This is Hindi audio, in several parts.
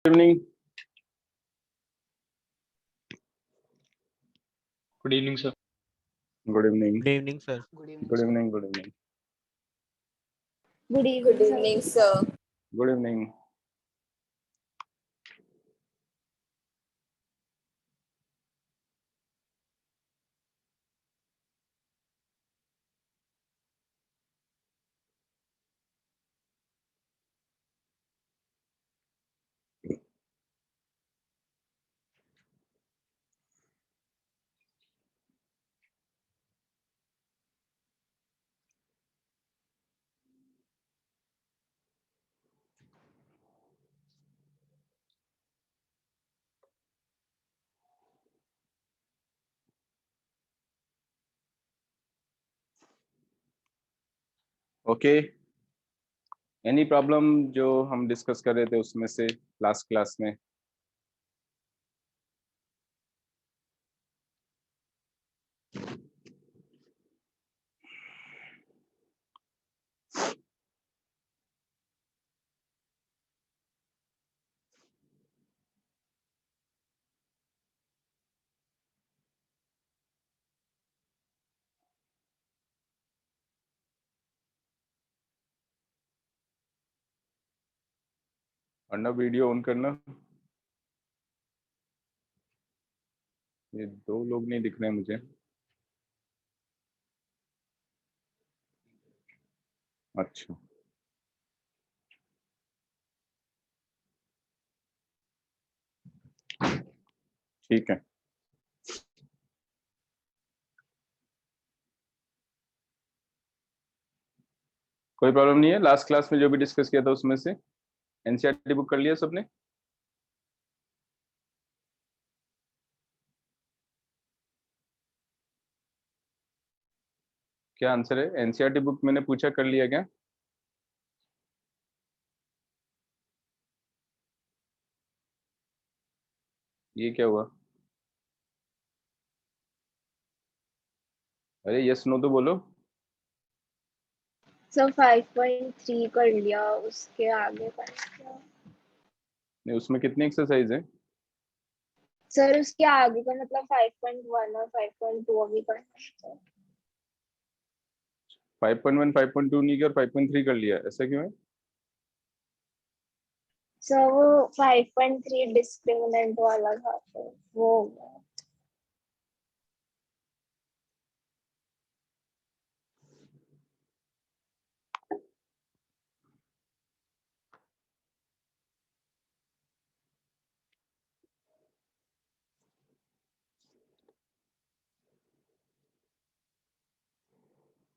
Evening. Good evening sir. Good evening. Good evening sir. Good evening. Good evening. Good evening, sir. Good evening. Okay, any problem जो हम डिस्कस कर रहे थे उसमें से लास्ट क्लास में? वरना वीडियो ऑन करना। ये दो लोग नहीं दिख रहे मुझे। अच्छा, ठीक है। कोई प्रॉब्लम नहीं है। लास्ट क्लास में जो भी डिस्कस किया था उसमें से एनसीईआरटी बुक कर लिया सबने? क्या आंसर है? एनसीईआरटी बुक मैंने पूछा कर लिया क्या? ये क्या हुआ? अरे यस नो तो बोलो। सर 5.3 कर लिया, उसके आगे का क्या? नहीं, उसमें कितनी एक्सरसाइज है? सर उसके आगे का मतलब 5.1 और 5.2 अभी करना है। 5.1 5.2 नहीं किया और 5.3 कर लिया, ऐसा क्यों है? सर वो 5.3 डिस्क्रिमिनेंट वाला था तो वो हो गया।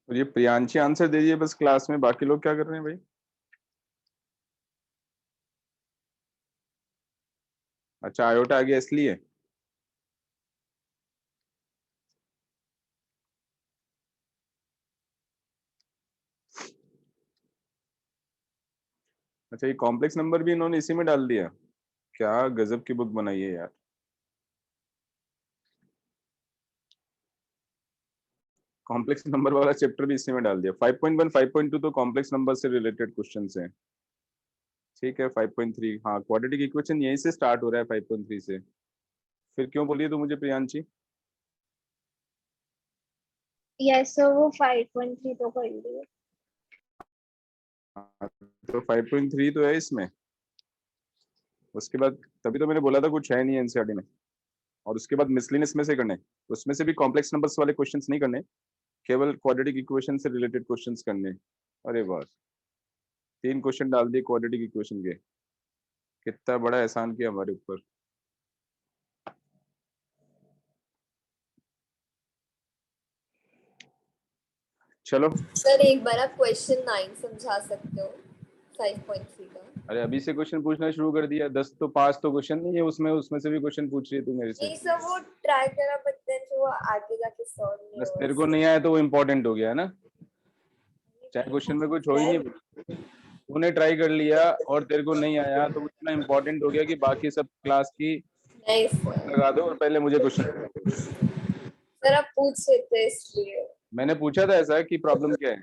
और ये प्रियांशी आंसर दे दिए बस क्लास में, बाकी लोग क्या कर रहे हैं भाई? अच्छा, आयोटा आ गया इसलिए। अच्छा, ये कॉम्प्लेक्स नंबर भी इन्होंने इसी में डाल दिया। क्या गजब की बुक बनाई है यार। कॉम्प्लेक्स नंबर वाला चैप्टर भी इसी में डाल दिया। 5.1 5.2 तो कॉम्प्लेक्स नंबर से रिलेटेड क्वेश्चंस हैं। ठीक है, 5.3 हाँ, क्वाड्रेटिक इक्वेशन यहीं से स्टार्ट हो रहा है 5.3 से। फिर क्यों बोलिए तो मुझे प्रियांशी? यस सर वो 5.3 तो कर लिए। तो 5.3 तो है इसमें। उसके बाद तभी तो मैंने बोला था कुछ है नहीं एनसीईआरटी में। और उसके बाद मिसलिनियस में से करने, उसमें से भी कॉम्प्लेक्स नंबर्स वाले क्वेश्चंस नहीं करने, केवल क्वाड्रेटिक इक्वेशन से रिलेटेड क्वेश्चंस करने। अरे वाह, 3 क्वेश्चन डाल दिए क्वाड्रेटिक इक्वेशन के। कितना बड़ा एहसान किया हमारे ऊपर। चलो सर एक बार आप क्वेश्चन 9 समझा सकते हो 5.3 का? अरे अभी से क्वेश्चन पूछना शुरू कर दिया। 10 तो 5 तो क्वेश्चन नहीं है उसमें से भी क्वेश्चन पूछ रही है तू मेरे से। नहीं सर वो ट्राई करा बट देन वो आगे जाके सॉल्व नहीं बस हुआ। तेरे को नहीं आया तो वो इम्पोर्टेंट हो गया है ना, चाहे क्वेश्चन में कुछ हो ही नहीं। तूने ट्राई कर लिया और तेरे को नहीं आया तो इतना इम्पोर्टेंट हो गया कि बाकी सब क्लास की नहीं सर, लगा दो और पहले मुझे क्वेश्चन। सर आप पूछ रहे थे इसलिए। मैंने पूछा था ऐसा कि प्रॉब्लम क्या है,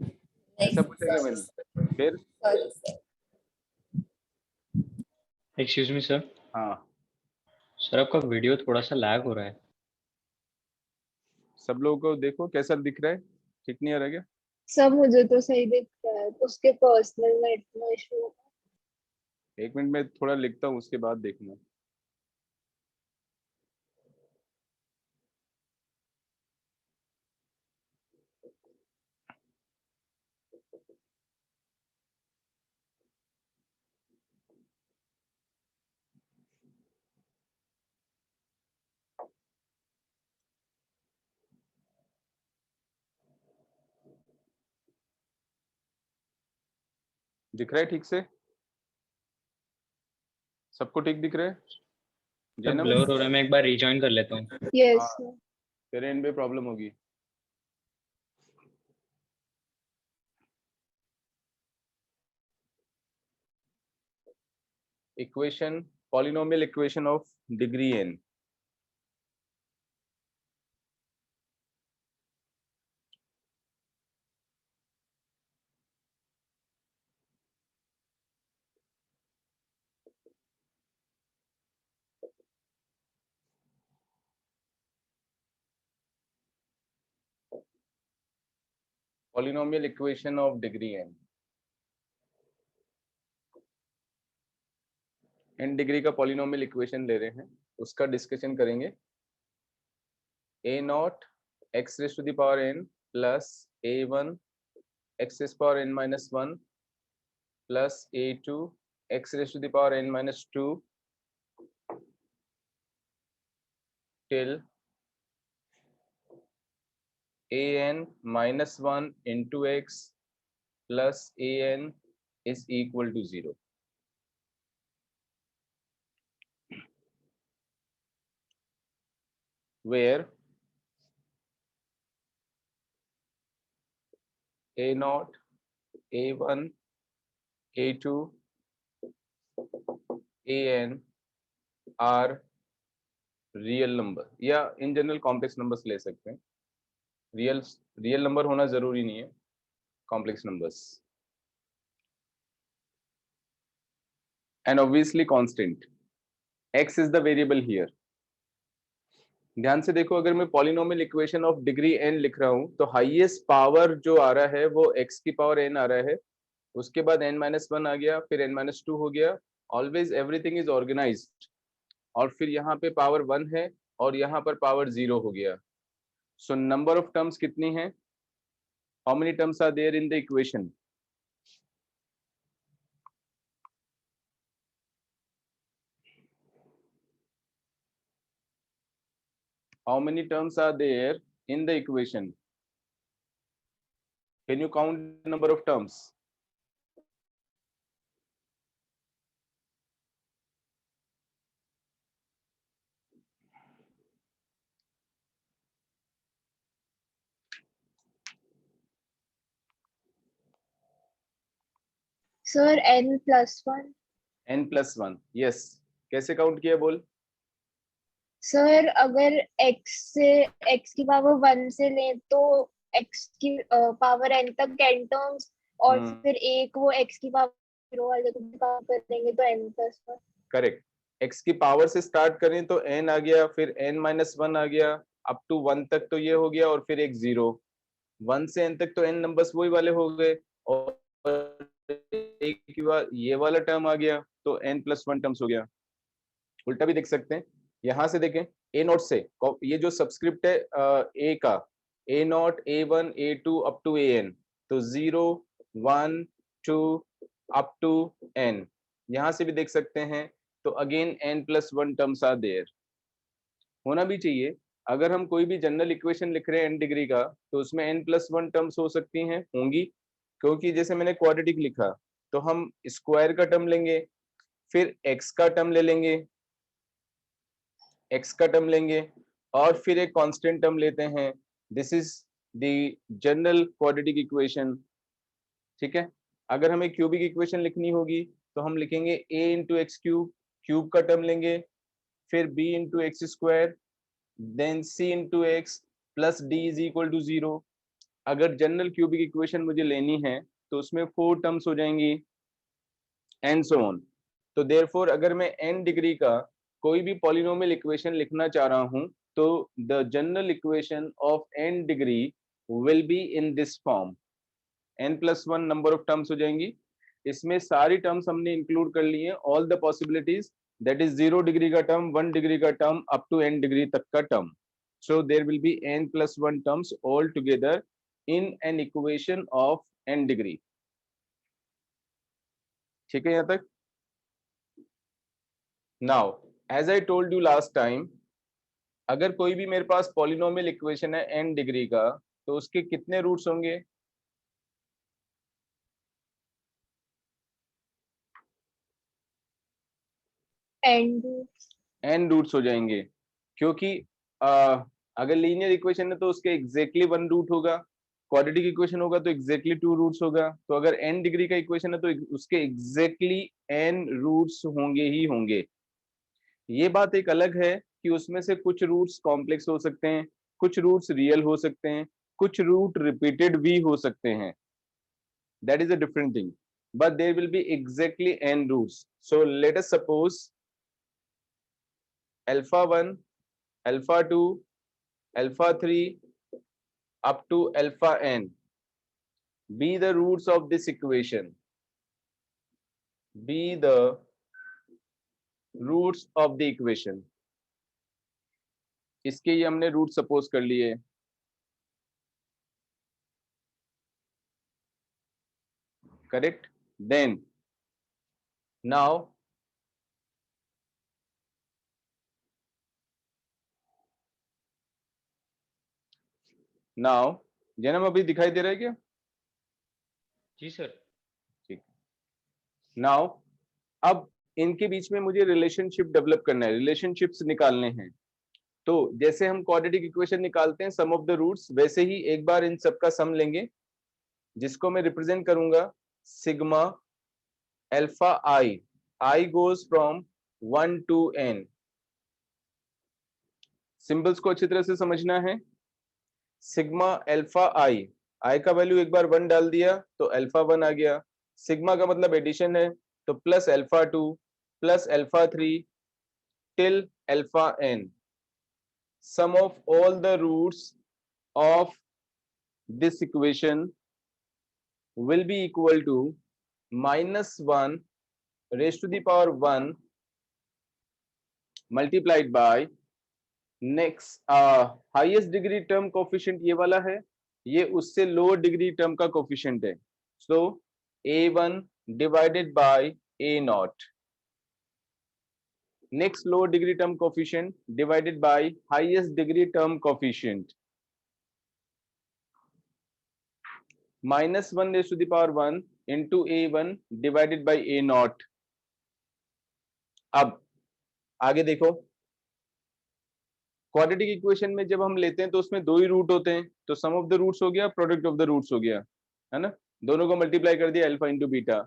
नहीं ऐसा पूछा क्या सॉरी मैंने? फिर sorry sir. Excuse me sir. हाँ सर आपका वीडियो थोड़ा सा लैग हो रहा है। सब लोगों को देखो कैसा दिख रहा है, ठीक नहीं आ रहा क्या? सब मुझे तो सही दिख रहा है, उसके पर्सनल में इतना इशू। 1 मिनट में थोड़ा लिखता हूँ, उसके बाद देखना। दिख रहा है ठीक से? सबको ठीक दिख रहा है? सब जैनब, ब्लर हो रहा है, मैं एक बार रिजॉइन कर लेता हूँ। यस हाँ तेरे एंड पे प्रॉब्लम होगी। Equation, polynomial equation of degree n। Polynomial equation of degree n। n degree का पॉलिनोमियल इक्वेशन ले रहे हैं, उसका डिस्कशन करेंगे। a naught x raise to the power n plus a1 x raise power n minus 1 plus a2 x raise to the power n minus 2 till an minus 1 into x plus an is equal to 0. Where a naught, a1, a2, an are real number, या इन जनरल कॉम्प्लेक्स नंबर्स ले सकते हैं। रियल नंबर होना जरूरी नहीं है, complex numbers. And obviously constant, x is the variable here. ध्यान से देखो, अगर मैं polynomial equation of degree n लिख रहा हूं तो हाईएस्ट पावर जो आ रहा है वो x की पावर n आ रहा है, उसके बाद n-1 आ गया, फिर n-2 हो गया। Always everything is organised. और फिर यहाँ पे पावर 1 है और यहाँ पर पावर 0 हो गया। सो नंबर ऑफ टर्म्स कितनी है? How many terms are there in the equation? How many terms are there in the equation? Can you count the number of terms? Sir n+1। n+1, yes। कैसे काउंट किया बोल? सर अगर x की पावर 1 से ले तो x की पावर n तक n टर्म्स, और फिर एक वो x की पावर 0 वाले को काउंट कर देंगे तो n+1। करेक्ट। x की पावर से स्टार्ट करें तो n आ गया, फिर n-1 आ गया, अप टू 1 तक तो ये हो गया, और फिर एक 0। 1 से n तक तो n नंबर्स वही वाले हो गए, और एक की बार ये वाला टर्म आ गया तो n+1 टर्म्स हो गया। उल्टा भी देख सकते हैं, यहां से देखें, a नॉट से ये जो सबस्क्रिप्ट है a का, a naught, a1, a2 up to an, तो 0, 1, 2 अप टू n। यहां से भी देख सकते हैं, तो again n+1 terms are there. होना भी चाहिए। अगर हम कोई भी जनरल इक्वेशन लिख रहे हैं n डिग्री का, तो उसमें n+1 टर्म्स हो सकती हैं, होंगी, क्योंकि जैसे मैंने क्वाड्रेटिक लिखा तो हम स्क्वायर का टर्म लेंगे, फिर x का टर्म ले लेंगे, x का टर्म लेंगे, और फिर एक कांस्टेंट टर्म लेते हैं। This is the general quadratic equation. ठीक है। अगर हमें क्यूबिक इक्वेशन लिखनी होगी तो हम लिखेंगे a into x cube, cube का टर्म लेंगे, फिर b into X square, then c into x plus D is equal to 0। अगर जनरल क्यूबिक इक्वेशन मुझे लेनी है तो उसमें 4 टर्म्स हो जाएंगी, एंड सो ऑन। तो देयरफॉर अगर मैं n डिग्री का कोई भी पॉलिनोमियल इक्वेशन लिखना चाह रहा हूं तो the general equation of n degree will be in this form. n+1 number of terms हो जाएंगी, इसमें सारी टर्म्स हमने इंक्लूड कर ली हैं, all the possibilities, that is 0 degree का टर्म, 1 डिग्री का term, up to n degree तक का term. So there will be n+1 terms all together in an equation of n degree. ठीक है यहाँ तक? Now as I told you last time, अगर कोई भी मेरे पास पॉलिनोमियल इक्वेशन है n डिग्री का, तो उसके कितने रूट्स होंगे? एंड n रूट्स हो जाएंगे, क्योंकि अगर लीनियर इक्वेशन है तो उसके एग्जैक्टली 1 रूट होगा, क्वाड्रेटिक इक्वेशन होगा तो एग्जैक्टली 2 रूट्स होगा, तो अगर n डिग्री का इक्वेशन है तो उसके एग्जैक्टली n रूट्स होंगे ही होंगे। ये बात एक अलग है कि उसमें से कुछ रूट्स कॉम्प्लेक्स हो सकते हैं, कुछ रूट्स रियल हो सकते हैं, कुछ रूट रिपीटेड भी हो सकते हैं, that is a different thing, but there will be exactly n roots. So let us suppose alpha 1, alpha 2, alpha 3 up to alpha n be the roots of this equation, be the roots of the equation। इसके ये हमने रूट सपोज कर लिए। करेक्ट? देन नाउ जन्म अभी दिखाई दे रहा है क्या? जी सर। ठीक। नाउ अब इनके बीच में मुझे रिलेशनशिप डेवलप करना है, रिलेशनशिप्स निकालने हैं। तो जैसे हम क्वाड्रेटिक इक्वेशन निकालते हैं सम ऑफ द रूट्स, वैसे ही एक बार इन सब का सम लेंगे, जिसको मैं रिप्रेजेंट करूंगा sigma alpha I goes from 1 to n। Symbols को अच्छी तरह से समझना है। सिग्मा अल्फा आई का वैल्यू एक बार 1 डाल दिया तो अल्फा 1 आ गया, सिग्मा का मतलब एडिशन है, तो plus alpha 2 plus alpha 3 till alpha n। sum of all the roots of this equation will be equal to -1 raised to the power 1 multiplied by next highest degree term coefficient ये वाला है, ये उससे lower degree term का coefficient है, so a1 divided by a naught, next lower degree term coefficient divided by highest degree term coefficient, -1 raised to the power 1 into a1 divided by a naught। अब आगे देखो, क्वाड्रेटिक इक्वेशन में जब हम लेते हैं तो उसमें 2 ही रूट होते हैं, तो सम ऑफ द रूट्स हो गया, प्रोडक्ट ऑफ द रूट्स हो गया, है ना, दोनों को मल्टीप्लाई कर दिया अल्फा इंटू बीटा।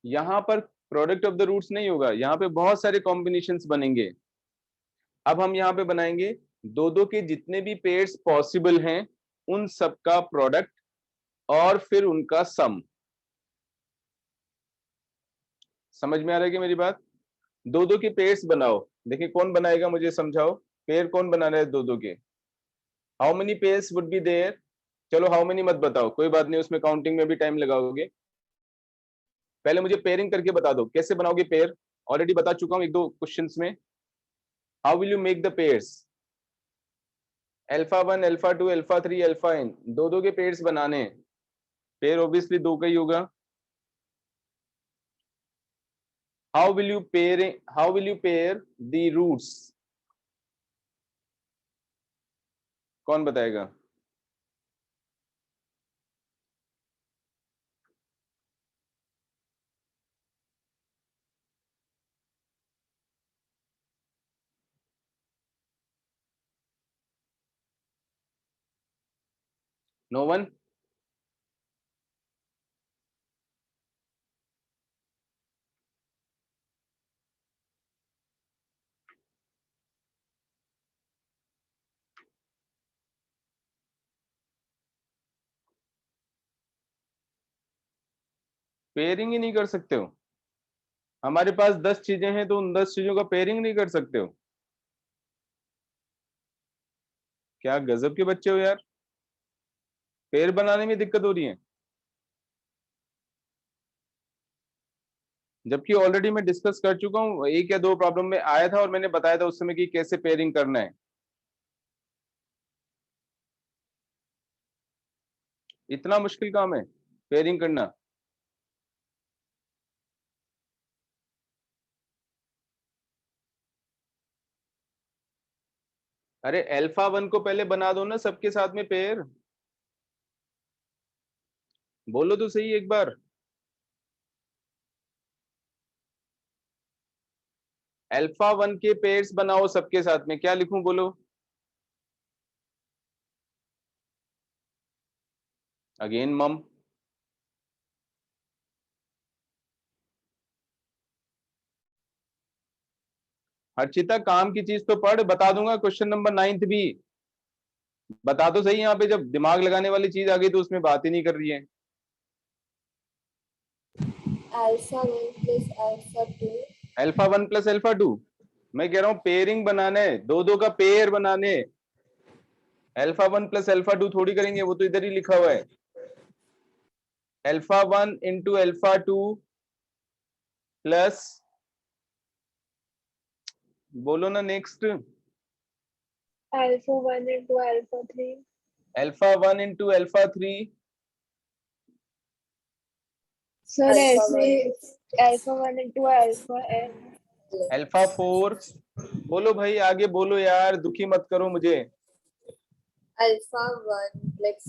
यहाँ पर प्रोडक्ट ऑफ द रूट्स नहीं होगा, यहाँ पे बहुत सारे कॉम्बिनेशंस बनेंगे। अब हम यहाँ पे बनाएंगे दो के जितने भी पेयर्स पॉसिबल हैं उन सबका प्रोडक्ट और फिर उनका सम। समझ में आ रहा है कि मेरी बात? दो के पेयर्स बनाओ, देखिए कौन बनाएगा, मुझे समझाओ, पेयर कौन बना रहा है दो के? How many pairs would be there? चलो हाउ मेनी मत बताओ, कोई बात नहीं, उसमें काउंटिंग में भी टाइम लगाओगे, पहले मुझे पेयरिंग करके बता दो कैसे बनाओगे पेयर। ऑलरेडी बता चुका हूं एक दो क्वेश्चंस में। How will you make the pairs? Alpha 1 alpha 2 alpha 3 alpha n, दो के पेयर्स बनाने हैं, पेयर ऑब्वियसली दो का ही होगा। How will you pair the roots? कौन बताएगा? No one? पेयरिंग ही नहीं कर सकते हो? हमारे पास 10 चीजें हैं तो उन 10 चीजों का पेयरिंग नहीं कर सकते हो? क्या गजब के बच्चे हो यार, पेयर बनाने में दिक्कत हो रही है, जबकि ऑलरेडी मैं डिस्कस कर चुका हूँ, एक या दो प्रॉब्लम में आया था और मैंने बताया था उस समय कि कैसे पेयरिंग करना है। इतना मुश्किल काम है पेयरिंग करना? अरे अल्फा 1 को पहले बना दो ना सबके साथ में पेयर, बोलो तो सही एक बार। अल्फा 1 के पेयर्स बनाओ सबके साथ में, क्या लिखूं बोलो? अगेन मम। हर्षिता काम की चीज तो पढ़, बता दूंगा क्वेश्चन नंबर 9 भी। बता तो सही, यहाँ पे जब दिमाग लगाने वाली चीज आ गई तो उसमें बात ही नहीं कर रही है। Alpha 1 plus alpha 2। Alpha 1 plus alpha 2, मैं कह रहा हूँ पेयरिंग बनाने, दो दो का पेयर बनाने। अल्फा 1 प्लस अल्फा 2 थोड़ी करेंगे, वो तो इधर ही लिखा हुआ है। अल्फा 1 इंटू अल्फा 2 प्लस, बोलो ना next. Alpha 1 into alpha 3। Alpha 1 into alpha 3, sir alpha ऐसे alpha 1 into alpha n। Alpha 4, बोलो भाई आगे बोलो यार, दुखी मत करो मुझे। Alpha 1 plus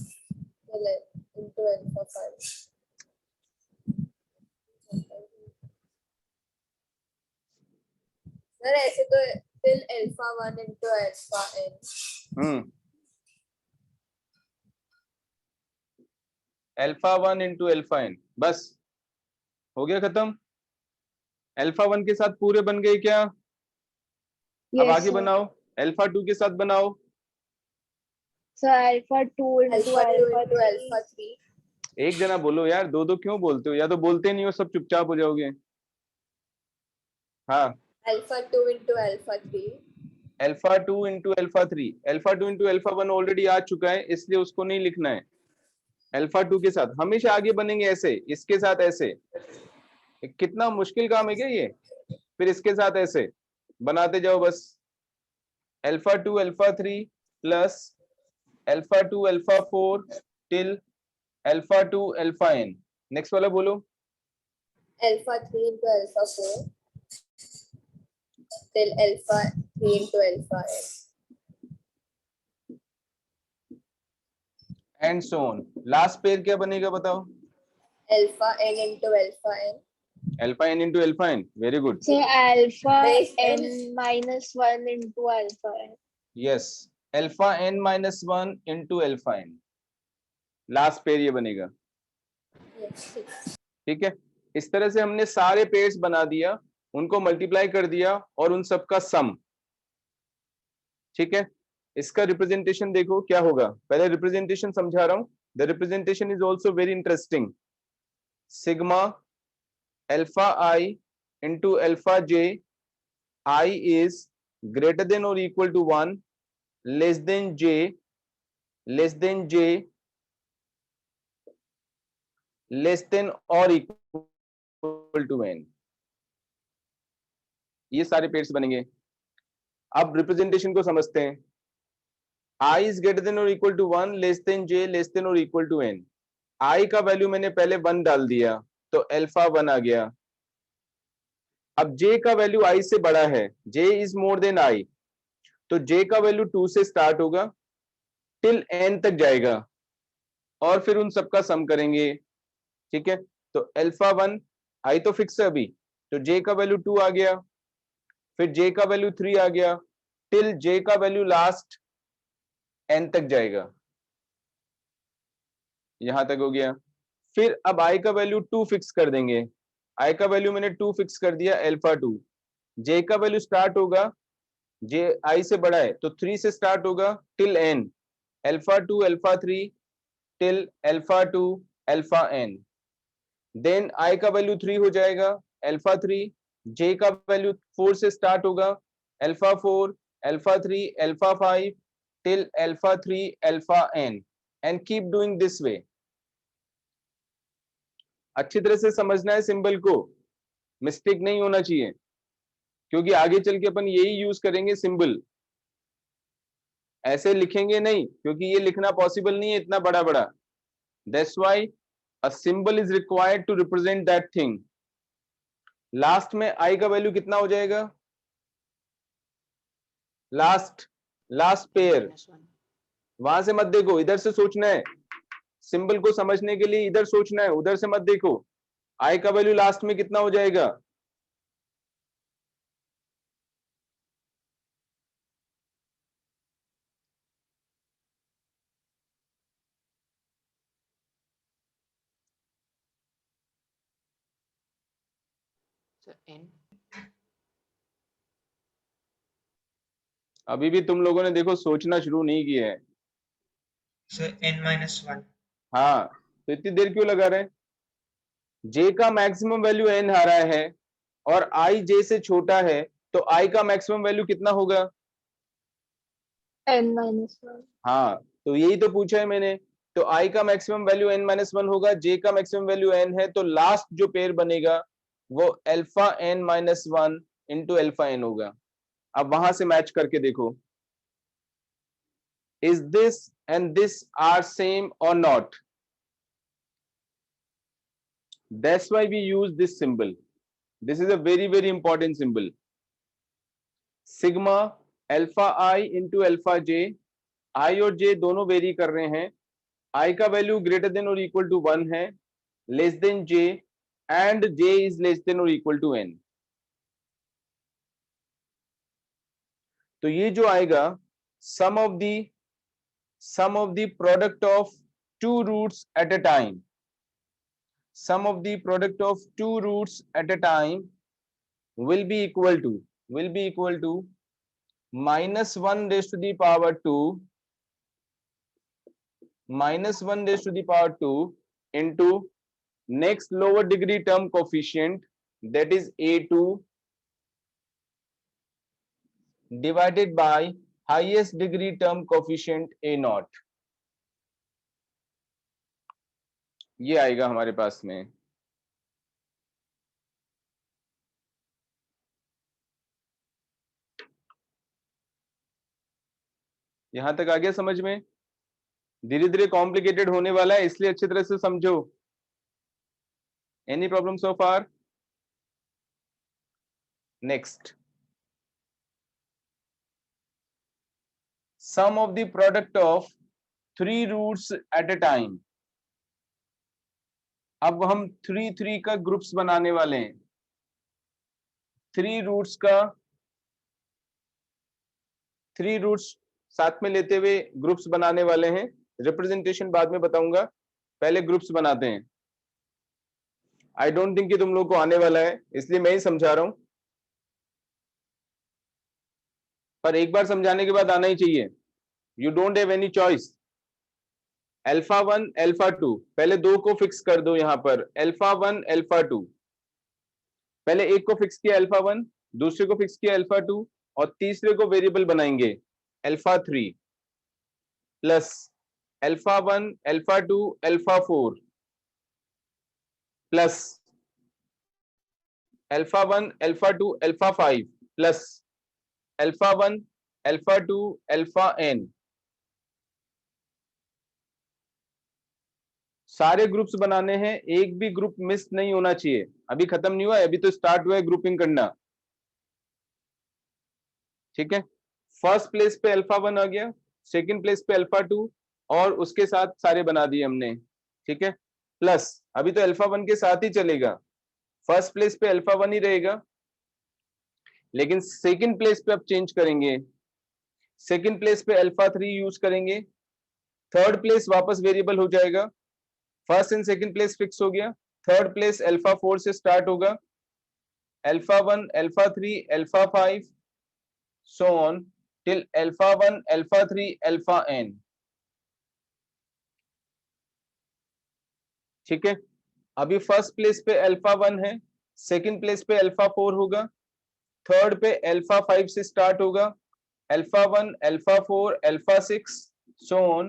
into alpha 5। Sir ऐसे तो till alpha 1 into alpha n। Alpha 1 into alpha n, बस हो गया खत्म। अल्फा 1 के साथ पूरे बन गए क्या? अब यस आगे बनाओ, अल्फा 2 के साथ बनाओ। Sir alpha 2 into alpha 2 alpha into 3। Alpha 3। एक जना बोलो यार, दो दो क्यों बोलते हो? या तो बोलते नहीं हो, सब चुपचाप हो जाओगे। हाँ, alpha 2 into alpha 3। Alpha 2 into alpha 3, alpha 2 into alpha 1 already आ चुका है, इसलिए उसको नहीं लिखना है। अल्फा 2 के साथ हमेशा आगे बनेंगे ऐसे, इसके साथ ऐसे। कितना मुश्किल काम है क्या ये? फिर इसके साथ ऐसे बनाते जाओ बस। Alpha 2 alpha 3 plus alpha 2 alpha 4 till alpha 2 alpha n। Next वाला बोलो। Alpha 3 into alpha 4 till alpha 3 into alpha n। And so on. Last pair क्या बनेगा बताओ? Alpha n into alpha n। Alpha n into alpha n, very good. Sir alpha Base n minus 1 into alpha n। Yes, alpha n minus 1 into alpha n, last pair ये बनेगा। ठीक है, इस तरह से हमने सारे पेयर्स बना दिया, उनको मल्टीप्लाई कर दिया और उन सबका सम। ठीक है, इसका रिप्रेजेंटेशन देखो क्या होगा, पहले रिप्रेजेंटेशन समझा रहा हूं। The representation is also very interesting. Sigma alpha i into alpha j, i is greater than or equal to 1, less than j, less than j, less than or equal to n। ये सारे पेयर्स बनेंगे। अब रिप्रेजेंटेशन को समझते हैं। i is greater than or equal to 1, less than j, less than or equal to n। i का वैल्यू मैंने पहले 1 डाल दिया तो अल्फा 1 आ गया। अब j का वैल्यू i से बड़ा है, j is more than i, तो j का वैल्यू 2 से स्टार्ट होगा टिल n तक जाएगा और फिर उन सबका सम करेंगे। ठीक है, तो अल्फा 1 i तो फिक्स है अभी, तो j का वैल्यू 2 आ गया, फिर j का वैल्यू 3 आ गया टिल j का वैल्यू लास्ट n तक जाएगा। यहां तक हो गया। फिर अब i का वैल्यू 2 फिक्स कर देंगे। i का वैल्यू मैंने 2 फिक्स कर दिया, अल्फा 2। j का वैल्यू स्टार्ट होगा, j i से बड़ा है तो 3 से स्टार्ट होगा till n, alpha 2 alpha 3 till alpha 2 alpha n। Then i का वैल्यू 3 हो जाएगा, अल्फा 3 जे का वैल्यू 4 से स्टार्ट होगा, alpha 4, alpha 3, alpha 5 till alpha 3, alpha n and keep doing this वे। अच्छी तरह से समझना है सिंबल को, मिस्टेक नहीं होना चाहिए, क्योंकि आगे चल के अपन यही यूज करेंगे सिंबल। ऐसे लिखेंगे नहीं, क्योंकि ये लिखना पॉसिबल नहीं है इतना बड़ा बड़ा। That's why a symbol is required to represent that thing. Last में आई का वैल्यू कितना हो जाएगा? लास्ट पेयर, वहां से मत देखो, इधर से सोचना है। सिंबल को समझने के लिए इधर सोचना है, उधर से मत देखो। आई का वैल्यू लास्ट में कितना हो जाएगा? Sir n। अभी भी तुम लोगों ने देखो सोचना शुरू नहीं किया है। Sir n-1। हाँ, तो इतनी देर क्यों लगा रहे हैं? जे का मैक्सिमम वैल्यू एन आ रहा है और आई जे से छोटा है, तो आई का मैक्सिमम वैल्यू कितना होगा? n-1। हाँ, तो यही तो पूछा है मैंने। तो आई का मैक्सिमम वैल्यू n-1 होगा, जे का मैक्सिमम वैल्यू n है, तो लास्ट जो पेयर बनेगा वो alpha n-1 into alpha n होगा। अब वहां से मैच करके देखो, is this and this are same और not? That's why we use this symbol. This is a very, very important symbol. Sigma alpha I into alpha j, I और j दोनों वेरी कर रहे हैं। I का वैल्यू ग्रेटर देन और इक्वल टू 1 है, less than j and j is less than और इक्वल टू n। तो ये जो आएगा sum of the product of two roots at a time, sum of the product of two roots at a time will be equal to minus 1 raised to the power 2 into next lower degree term coefficient, that is a2 divided by highest degree term coefficient a0। ये आएगा हमारे पास में। यहां तक आ गया समझ में? धीरे धीरे कॉम्प्लिकेटेड होने वाला है, इसलिए अच्छी तरह से समझो। Any problem so far? Next, sum of the product of three roots at a time. अब हम 3 का ग्रुप्स बनाने वाले हैं। 3 रूट्स साथ में लेते हुए ग्रुप्स बनाने वाले हैं। रिप्रेजेंटेशन बाद में बताऊंगा, पहले ग्रुप्स बनाते हैं। आई डोंट थिंक कि तुम लोग को आने वाला है, इसलिए मैं ही समझा रहा हूं, पर एक बार समझाने के बाद आना ही चाहिए। You don't have any choice. Alpha 1 alpha 2, पहले दो को फिक्स कर दो यहां पर, अल्फा 1 अल्फा 2। पहले एक को फिक्स किया अल्फा 1, दूसरे को फिक्स किया अल्फा 2 और तीसरे को वेरिएबल बनाएंगे alpha 3 plus alpha 1 alpha 2 alpha 4 plus alpha 1 alpha 2 alpha 5 plus alpha 1 alpha 2 alpha n। सारे ग्रुप्स बनाने हैं, एक भी ग्रुप मिस नहीं होना चाहिए। अभी खत्म नहीं हुआ है, अभी तो स्टार्ट हुआ है ग्रुपिंग करना। ठीक है, फर्स्ट प्लेस पे अल्फा 1 आ गया, सेकंड प्लेस पे अल्फा 2 और उसके साथ सारे बना दिए हमने। ठीक है, प्लस अभी तो अल्फा 1 के साथ ही चलेगा, फर्स्ट प्लेस पे अल्फा 1 ही रहेगा, लेकिन सेकंड प्लेस पे अब चेंज करेंगे। सेकंड प्लेस पे अल्फा 3 यूज करेंगे, थर्ड प्लेस वापस वेरिएबल हो जाएगा। First and second place fix हो गया, थर्ड प्लेस अल्फा 4 से स्टार्ट होगा, alpha 1 alpha 3 alpha 5 so on till alpha 1 alpha 3 alpha n। ठीक है, अभी फर्स्ट प्लेस पे अल्फा 1 है, सेकंड प्लेस पे अल्फा 4 होगा, थर्ड पे अल्फा 5 से स्टार्ट होगा, alpha 1, alpha 4, alpha 6 so on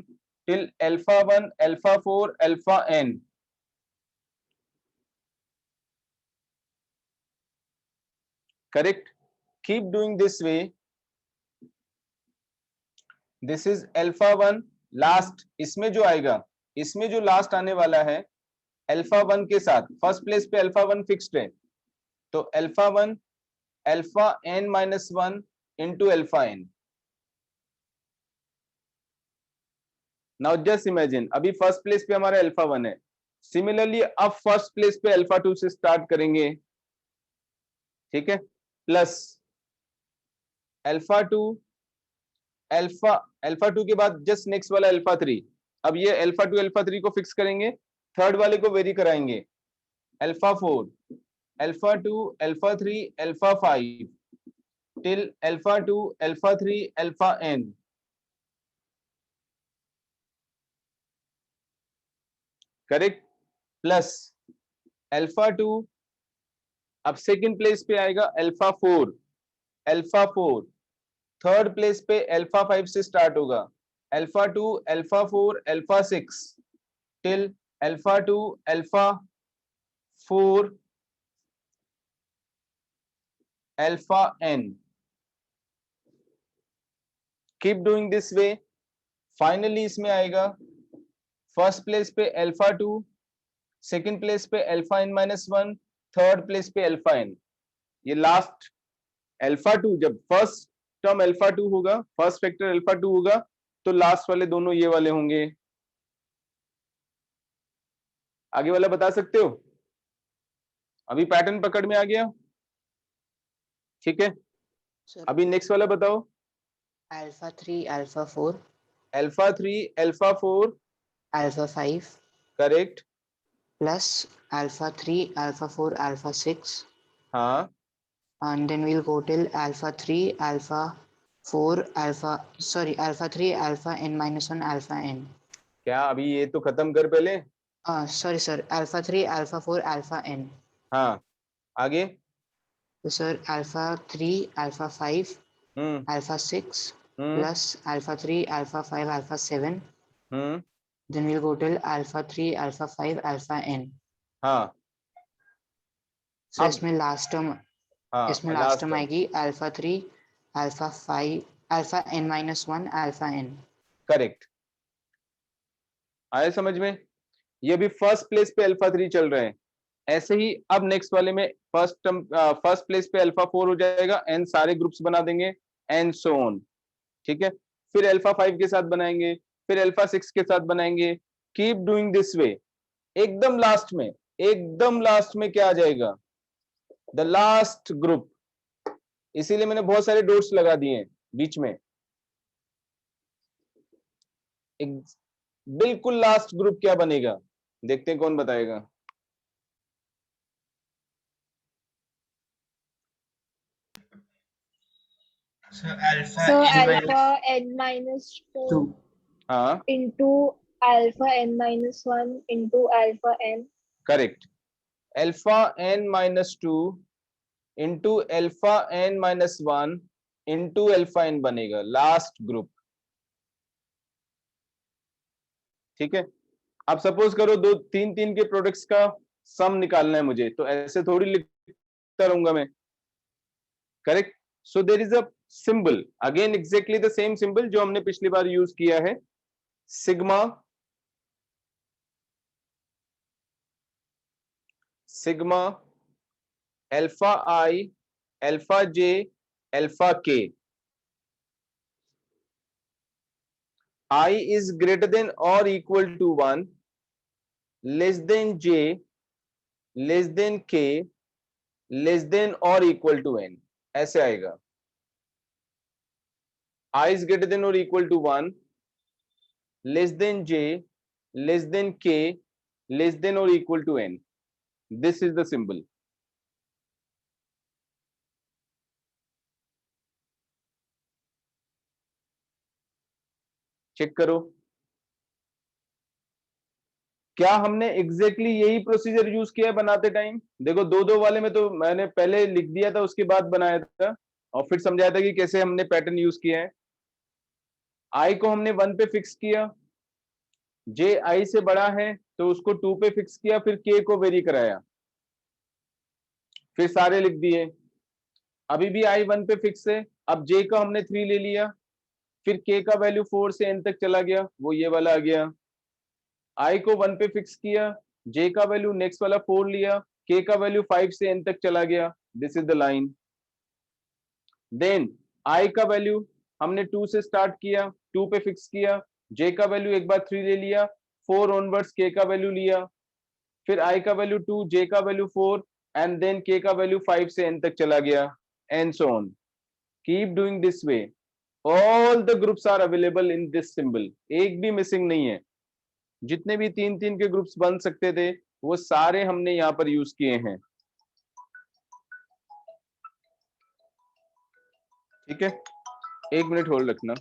till alpha 1, alpha 4, alpha n. Correct? Keep doing this way. This is alpha 1 last, इसमें जो आएगा, इसमें जो लास्ट आने वाला है अल्फा 1 के साथ, फर्स्ट प्लेस पे अल्फा 1 फिक्स्ड है, तो alpha 1 alpha n minus 1 into alpha n. Now just imagine, अभी फर्स्ट प्लेस पे हमारा अल्फा 1 है, सिमिलरली अब फर्स्ट प्लेस पे अल्फा 2 से स्टार्ट करेंगे, ठीक है, प्लस अल्फा 2, अल्फा 2 के बाद जस्ट नेक्स्ट वाला अल्फा 3. अब ये अल्फा 2 अल्फा 3 को फिक्स करेंगे, थर्ड वाले को वेरी कराएंगे, alpha 4, alpha 2, alpha 3, alpha 5 till alpha 2, alpha 3, alpha n. Correct? Plus alpha 2, अब सेकंड प्लेस पे आएगा अल्फा 4, अल्फा 4, थर्ड प्लेस पे अल्फा 5 से स्टार्ट होगा, alpha 2, alpha 4, alpha 6 till alpha 2, alpha 4, alpha n. Keep doing this way. Finally इसमें आएगा फर्स्ट प्लेस पे अल्फा 2, सेकंड प्लेस पे alpha n minus 1, third place पे अल्फा n. ये लास्ट अल्फा 2, जब फर्स्ट टर्म अल्फा 2 होगा, फर्स्ट फैक्टर अल्फा 2 होगा, तो लास्ट वाले दोनों ये वाले होंगे. आगे वाला बता सकते हो? अभी पैटर्न पकड़ में आ गया? ठीक है, Sir, अभी नेक्स्ट वाला बताओ. alpha 3, alpha 4, alpha 3, alpha 4, alpha 5 correct. plus alpha 3, alpha 4, alpha 6, हाँ, and then we'll go till alpha 3, alpha 4, alpha 3, alpha n minus 1, alpha n. क्या अभी ये तो खत्म कर पहले. Sorry sir, alpha 3, alpha 4, alpha n. हाँ, आगे. So sir, alpha 3, alpha 5, हम्म alpha 6 हम्म plus alpha 3, alpha 5, alpha 7. हम्म Then we'll go till alpha 3, alpha 5, alpha n. हाँ, So अब इसमें लास्ट टर्म हाँ लास्ट टर्म, आएगी alpha 3, alpha 5, alpha n minus 1, alpha n. Correct. आया समझ में? ये भी फर्स्ट प्लेस पे अल्फा 3 चल रहे हैं. ऐसे ही अब नेक्स्ट वाले में फर्स्ट टर्म, फर्स्ट प्लेस पे अल्फा 4 हो जाएगा, एन सारे ग्रुप्स बना देंगे, एंड सो ऑन. ठीक है, फिर अल्फा 5 के साथ बनाएंगे, फिर अल्फा 6 के साथ बनाएंगे. कीप डूइंग दिस वे. एकदम लास्ट में क्या आ जाएगा? The last group. इसीलिए मैंने बहुत सारे डॉट्स लगा दिए हैं बीच में. एक बिल्कुल लास्ट ग्रुप क्या बनेगा, देखते हैं कौन बताएगा. So alpha So n minus alpha n minus 2 हाँ, into alpha n minus 1 into alpha n. Correct. Alpha n minus 2 into alpha n minus 1 into alpha n बनेगा लास्ट ग्रुप. ठीक है, अब सपोज करो दो तीन के प्रोडक्ट्स का सम निकालना है मुझे, तो ऐसे थोड़ी लिखता रहूंगा मैं. Correct. So there is a symbol, again exactly the same symbol जो हमने पिछली बार यूज किया है, sigma alpha I, alpha J, alpha K. I is greater than or equal to 1, less than j, less than k, less than or equal to n. ऐसे आएगा. I is greater than or equal to 1, less than j, less than k, less than or equal to n. This is the symbol. Check करो क्या हमने एग्जैक्टली यही प्रोसीजर यूज किया है बनाते टाइम? देखो दो दो वाले में तो मैंने पहले लिख दिया था, उसके बाद बनाया था और फिर समझाया था कि कैसे हमने पैटर्न यूज किया है। आई को हमने 1 पे फिक्स किया, जे आई से बड़ा है तो उसको 2 पे फिक्स किया, फिर के को वेरी कराया, फिर सारे लिख दिए। अभी भी आई 1 पे फिक्स है, अब जे का हमने 3 ले लिया, फिर के का वैल्यू 4 से n तक चला गया, वो ये वाला आ गया। आई को 1 पे फिक्स किया, जे का वैल्यू नेक्स्ट वाला 4 लिया, के का वैल्यू 5 से n तक चला गया, this is the line. Then I का वैल्यू हमने 2 से स्टार्ट किया, 2 पे फिक्स किया, जे का वैल्यू एक बार 3 ले लिया, 4 ऑनवर्ड्स के का वैल्यू लिया, फिर आई का वैल्यू 2, जे का वैल्यू 4 एंड देन के का वैल्यू 5 से n तक चला गया, and so on. Keep doing this way, all the groups are available in this symbol, एक भी मिसिंग नहीं है। जितने भी 3-3 के ग्रुप्स बन सकते थे वो सारे हमने यहाँ पर यूज किए हैं। ठीक है, 1 मिनट होल्ड रखना।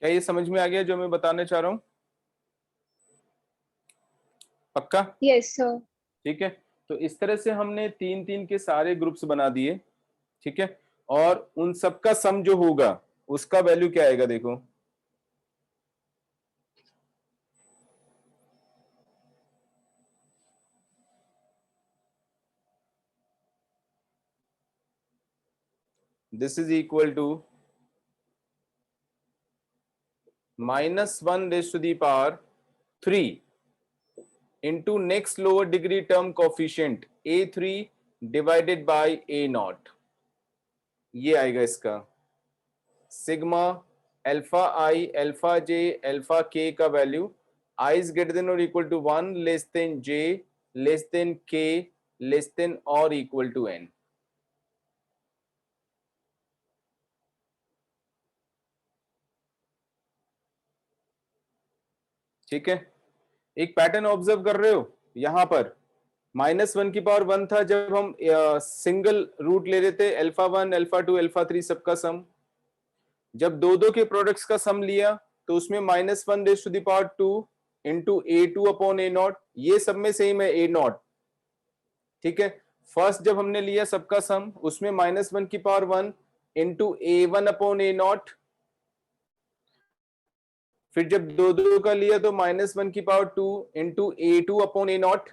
क्या ये समझ में आ गया जो मैं बताने चाह रहा हूँ? पक्का? Yes sir. ठीक है, तो इस तरह से हमने 3-3 के सारे ग्रुप्स बना दिए। ठीक है, और उन सबका सम जो होगा उसका वैल्यू क्या आएगा देखो। This is equal to -1 raised to the power 3 into next lower degree term coefficient a3 divided by a0। ये आएगा इसका sigma alpha I alpha J alpha K का value I is greater than और equal to 1 less than J less than K less than और इक्वल टू n। ठीक है, एक पैटर्न ऑब्जर्व कर रहे हो यहां पर। -1 की पावर 1 था जब हम सिंगल रूट ले रहे थे, अल्फा 1 अल्फा 2 अल्फा 3 सबका सम। जब दो दो के प्रोडक्ट्स का सम लिया तो उसमें -1 raise to the power 2 into A2 upon A0, ये सब में सेम है A0। ठीक है, फर्स्ट जब हमने लिया सबका सम उसमें -1 की power 1 into A1 upon A0, फिर जब दो दो का लिया तो -1 की power 2 into A2 upon A0,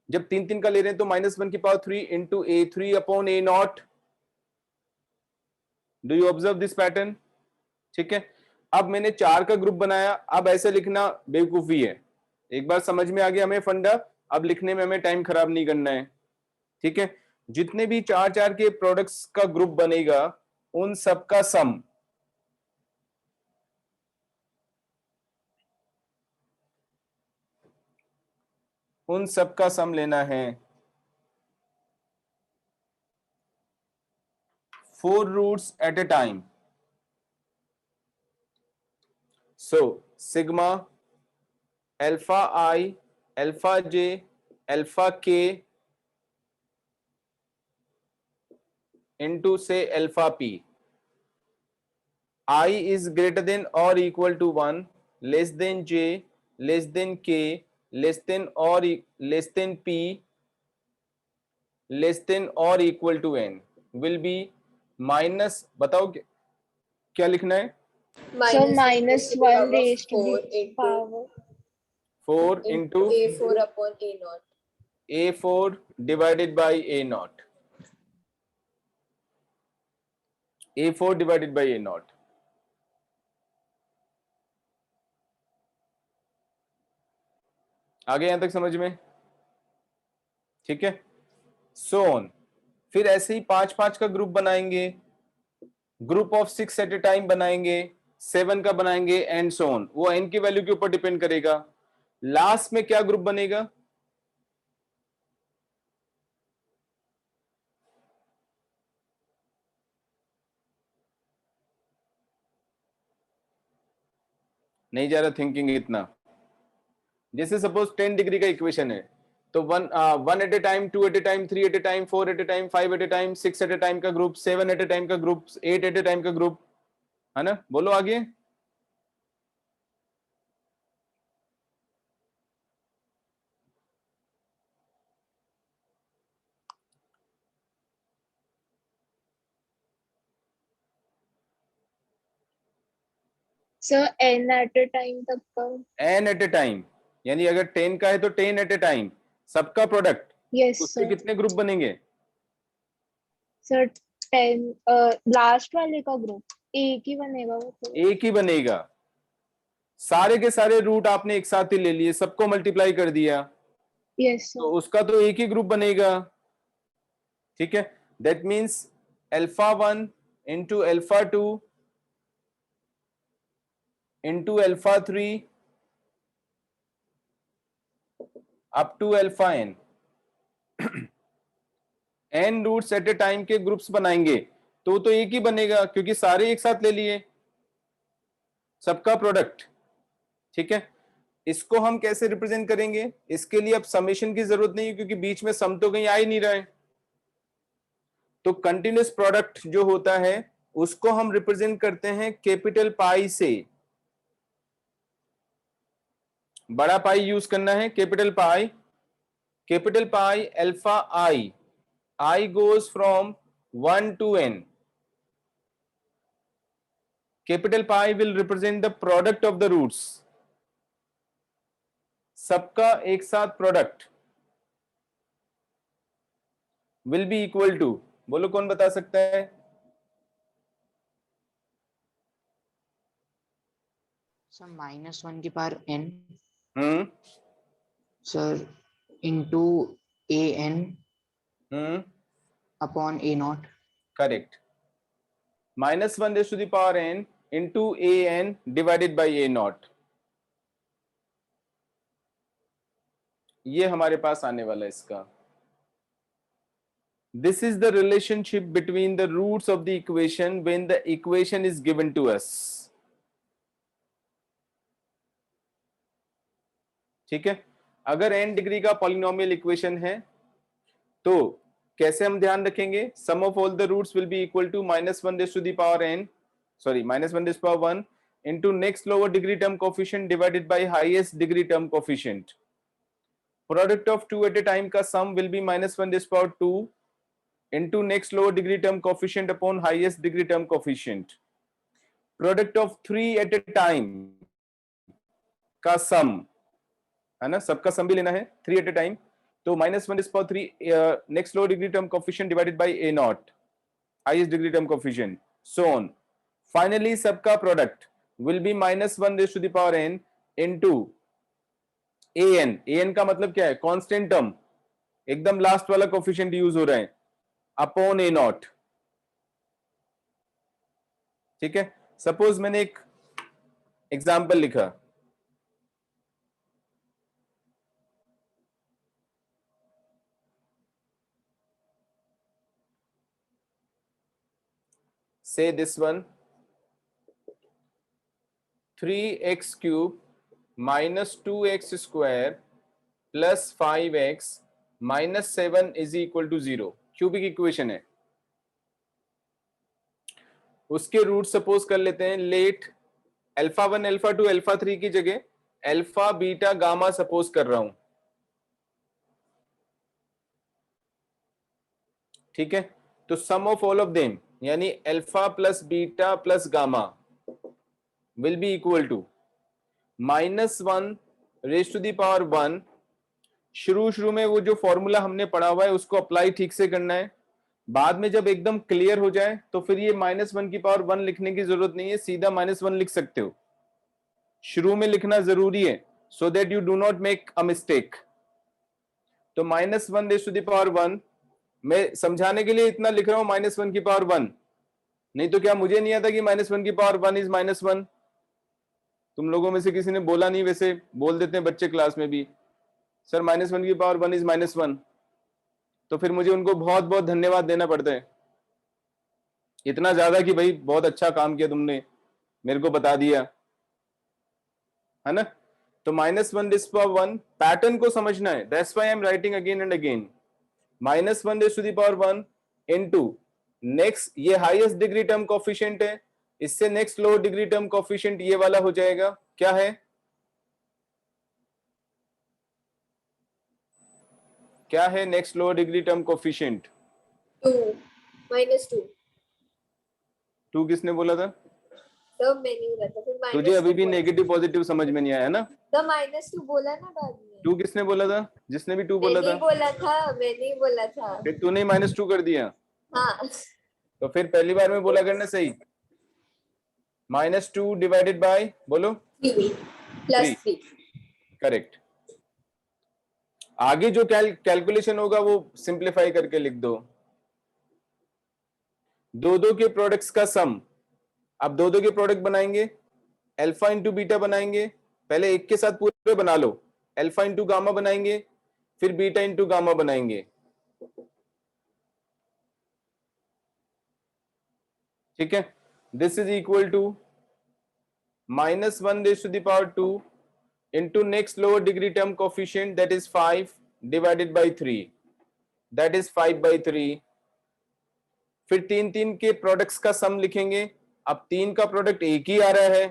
जब 3-3 का ले रहे हैं तो -1 की power 3 into A3 upon A0। Do you observe this pattern? ठीक है, अब मैंने 4 का ग्रुप बनाया, अब ऐसे लिखना बेवकूफी है। एक बार समझ में आ गया हमें फंडा, अब लिखने में हमें टाइम खराब नहीं करना है। ठीक है, जितने भी 4-4 के प्रोडक्ट्स का ग्रुप बनेगा उन सबका सम, उन सबका सम लेना है 4 roots at a time. So sigma alpha I alpha J alpha K into say alpha p. I is greater than or equal to 1, less than j, less than k, less than or less than p, less than or equal to n will be minus, बताओ क्या लिखना है? So minus minus 1 to the 1 power raised to 4 the into power 4 into a4 upon a naught. a4 divided by a naught. a4 divided by a naught. आगे यहां तक समझ में? ठीक है, सो ऑन. फिर ऐसे ही 5-5 का ग्रुप बनाएंगे, group of 6 at a time बनाएंगे, 7 का बनाएंगे एंड सो ऑन. वो n की वैल्यू के ऊपर डिपेंड करेगा. लास्ट में क्या ग्रुप बनेगा? नहीं जा रहा थिंकिंग इतना. जैसे सपोज 10 डिग्री का इक्वेशन है, तो 1 at a time, 2 at a time, 3 at a time, 4 at a time, 5 at a time, 6 at a time का ग्रुप, 7 एट ए टाइम का ग्रुप, 8 एट ए टाइम का ग्रुप, है ना? बोलो आगे. so n at a time तक का. n एट ए टाइम, यानी अगर 10 का है तो 10 एट ए टाइम, सबका प्रोडक्ट, Yes उसके sir. कितने ग्रुप बनेंगे? Sir 10 लास्ट वाले का ग्रुप एक ही बनेगा वो तो. एक ही बनेगा. सारे के सारे रूट आपने एक साथ ही ले लिए, सबको मल्टीप्लाई कर दिया, Yes sir. तो उसका तो एक ही ग्रुप बनेगा. ठीक है, that means alpha 1 into alpha 2 into alpha 3 up to alpha n. n roots at a time के ग्रुप्स बनाएंगे तो एक ही बनेगा, क्योंकि सारे एक साथ ले लिए, सबका प्रोडक्ट. ठीक है, इसको हम कैसे रिप्रेजेंट करेंगे? इसके लिए अब समेशन की जरूरत नहीं है, क्योंकि बीच में सम तो कहीं आ ही नहीं रहा है. तो कंटिन्यूअस प्रोडक्ट जो होता है उसको हम रिप्रेजेंट करते हैं कैपिटल पाई से. बड़ा पाई यूज करना है, capital pi. Capital pi alpha I goes from 1 to n. Capital pi will represent the product of the roots. सबका एक साथ product will be equal to, बोलो कौन बता सकता है? सर -1 की power n hmm sir into an upon a naught. Correct. -1 raised to the power n into an divided by a naught. ये हमारे पास आने वाला है इसका. This is the relationship between the roots of the equation when the equation is given to us. ठीक है, अगर n डिग्री का पॉलिनोमियल इक्वेशन है तो कैसे हम ध्यान रखेंगे? Sum of all the roots will be equal to -1 raised to the power n, sorry, -1 raised to the power 1 into next lower degree term coefficient divided by highest degree term coefficient. Product of 2 at a time का sum will be -1 raised to the power 2 into next lower degree term coefficient upon highest degree term coefficient. Product of 3 at a time का sum, है ना, सबका सम भी लेना है 3 at a time, तो -1 raised to the power 3 next lower degree term coefficient divided by a naught, highest degree term coefficient, so on. Finally सबका product will be -1 raised to the power n into an का मतलब क्या है? कांस्टेंट टर्म, एकदम लास्ट वाला कोफिशिएंट यूज हो रहा है, अपॉन a naught. ठीक है, सपोज मैंने एक एग्जाम्पल लिखा, say this one, 3x cube minus 2x square plus 5x minus 7 is equal to 0. Cubic equation है. उसके रूट सपोज कर लेते हैं, लेट अल्फा 1 अल्फा 2 अल्फा 3 की जगह अल्फा बीटा गामा सपोज कर रहा हूं, ठीक है। तो sum of all of them यानी alpha plus beta plus gamma will be equal to -1 raise to the power 1। शुरू में वो जो फॉर्मूला हमने पढ़ा हुआ है उसको अप्लाई ठीक से करना है, बाद में जब एकदम क्लियर हो जाए तो फिर ये -1 की पावर 1 लिखने की जरूरत नहीं है, सीधा -1 लिख सकते हो। शुरू में लिखना जरूरी है so that you do not make a mistake. तो -1 रेज टू द पावर 1, मैं समझाने के लिए इतना लिख रहा हूं -1 की पावर 1, नहीं तो क्या मुझे नहीं आता कि -1 की पावर 1 इज -1? तुम लोगों में से किसी ने बोला नहीं, वैसे बोल देते हैं बच्चे क्लास में भी, सर -1 की पावर 1 इज -1, तो फिर मुझे उनको बहुत बहुत धन्यवाद देना पड़ता है, इतना ज्यादा कि भाई बहुत अच्छा काम किया तुमने, मेरे को बता दिया, है ना। तो -1 रेज़ टू पावर 1 पैटर्न को समझना है, that's why I am writing again and again. -1 raise to the power 1 into next, ये हाईएस्ट डिग्री टर्म कोफिशिएंट है, इससे next lower degree term coefficient ये वाला हो जाएगा, क्या है, क्या है next lower degree term coefficient? 2 -2। 2 किसने बोला था? तब मैंने बोला था, फिर तुझे अभी भी बोला। नेगेटिव पॉजिटिव समझ में नहीं आया ना? तो -2 बोला ना बाद में। 2 किसने बोला था? जिसने भी 2 बोला मैंने था, बोला था, मैंने बोला था। फिर तूने -2 कर दिया। हाँ, तो फिर पहली बार में बोला करना सही, -2 डिवाइडेड बाय, बोलो 3 प्लस 3। करेक्ट। आगे जो कैलकुलेशन होगा वो सिंप्लीफाई करके लिख दो। दो के प्रोडक्ट्स का सम, अब दो के प्रोडक्ट बनाएंगे, अल्फा इंटू बीटा बनाएंगे, पहले एक के साथ पूरे बना लो, अल्फा इंटू गामा बनाएंगे, फिर बीटा इंटू गामा बनाएंगे, ठीक है। This is equal to -1 raise to the power 2 into next lower degree term coefficient, that is 5 divided by 3, that is 5/3। फिर 3 के प्रोडक्ट्स का सम लिखेंगे, अब 3 का प्रोडक्ट एक ही आ रहा है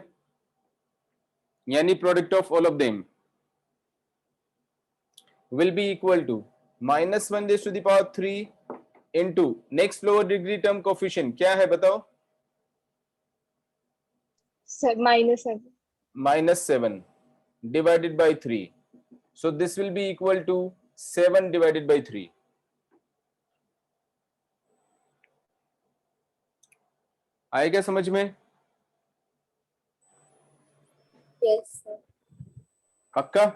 यानी product of all of them will be equal to -1 raised to the power 3 into next lower degree term coefficient क्या है बताओ? Sir -7 divided by 3, so this will be equal to 7 divided by 3। आए क्या समझ में? Yes sir. पक्का?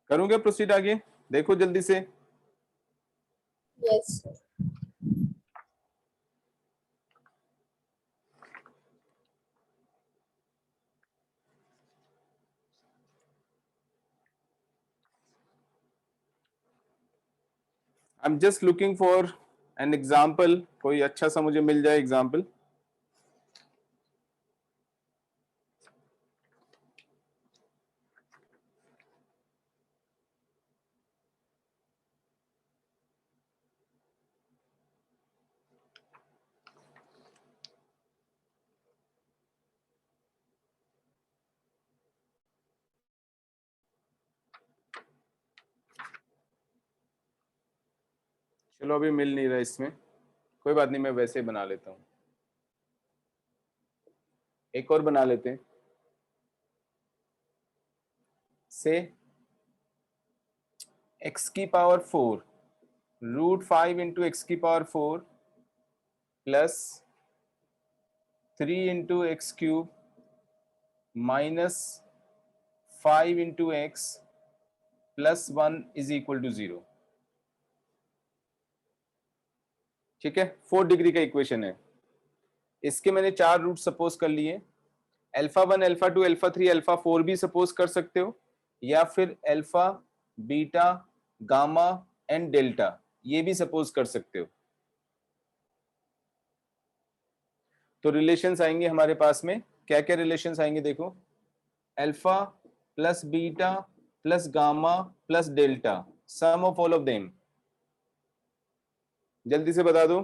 करूं क्या प्रोसीड आगे? देखो जल्दी से। Yes sir. I am just looking for an example, कोई अच्छा सा मुझे मिल जाए एग्जाम्पल। चलो अभी मिल नहीं रहा इसमें, कोई बात नहीं, मैं वैसे ही बना लेता हूं, एक और बना लेते हैं। से x की पावर 4 √5 इंटू एक्स की power 4 plus 3 into x cube minus 5 into x plus 1 is equal to 0, ठीक है। 4 डिग्री का इक्वेशन है, इसके मैंने 4 रूट सपोज कर लिए, अल्फा 1 अल्फा 2 अल्फा 3 अल्फा 4 भी सपोज कर सकते हो, या फिर alpha beta gamma and delta ये भी सपोज कर सकते हो। तो रिलेशंस आएंगे हमारे पास में, क्या क्या रिलेशंस आएंगे देखो, alpha plus beta plus gamma plus delta, sum of all of them, जल्दी से बता दो।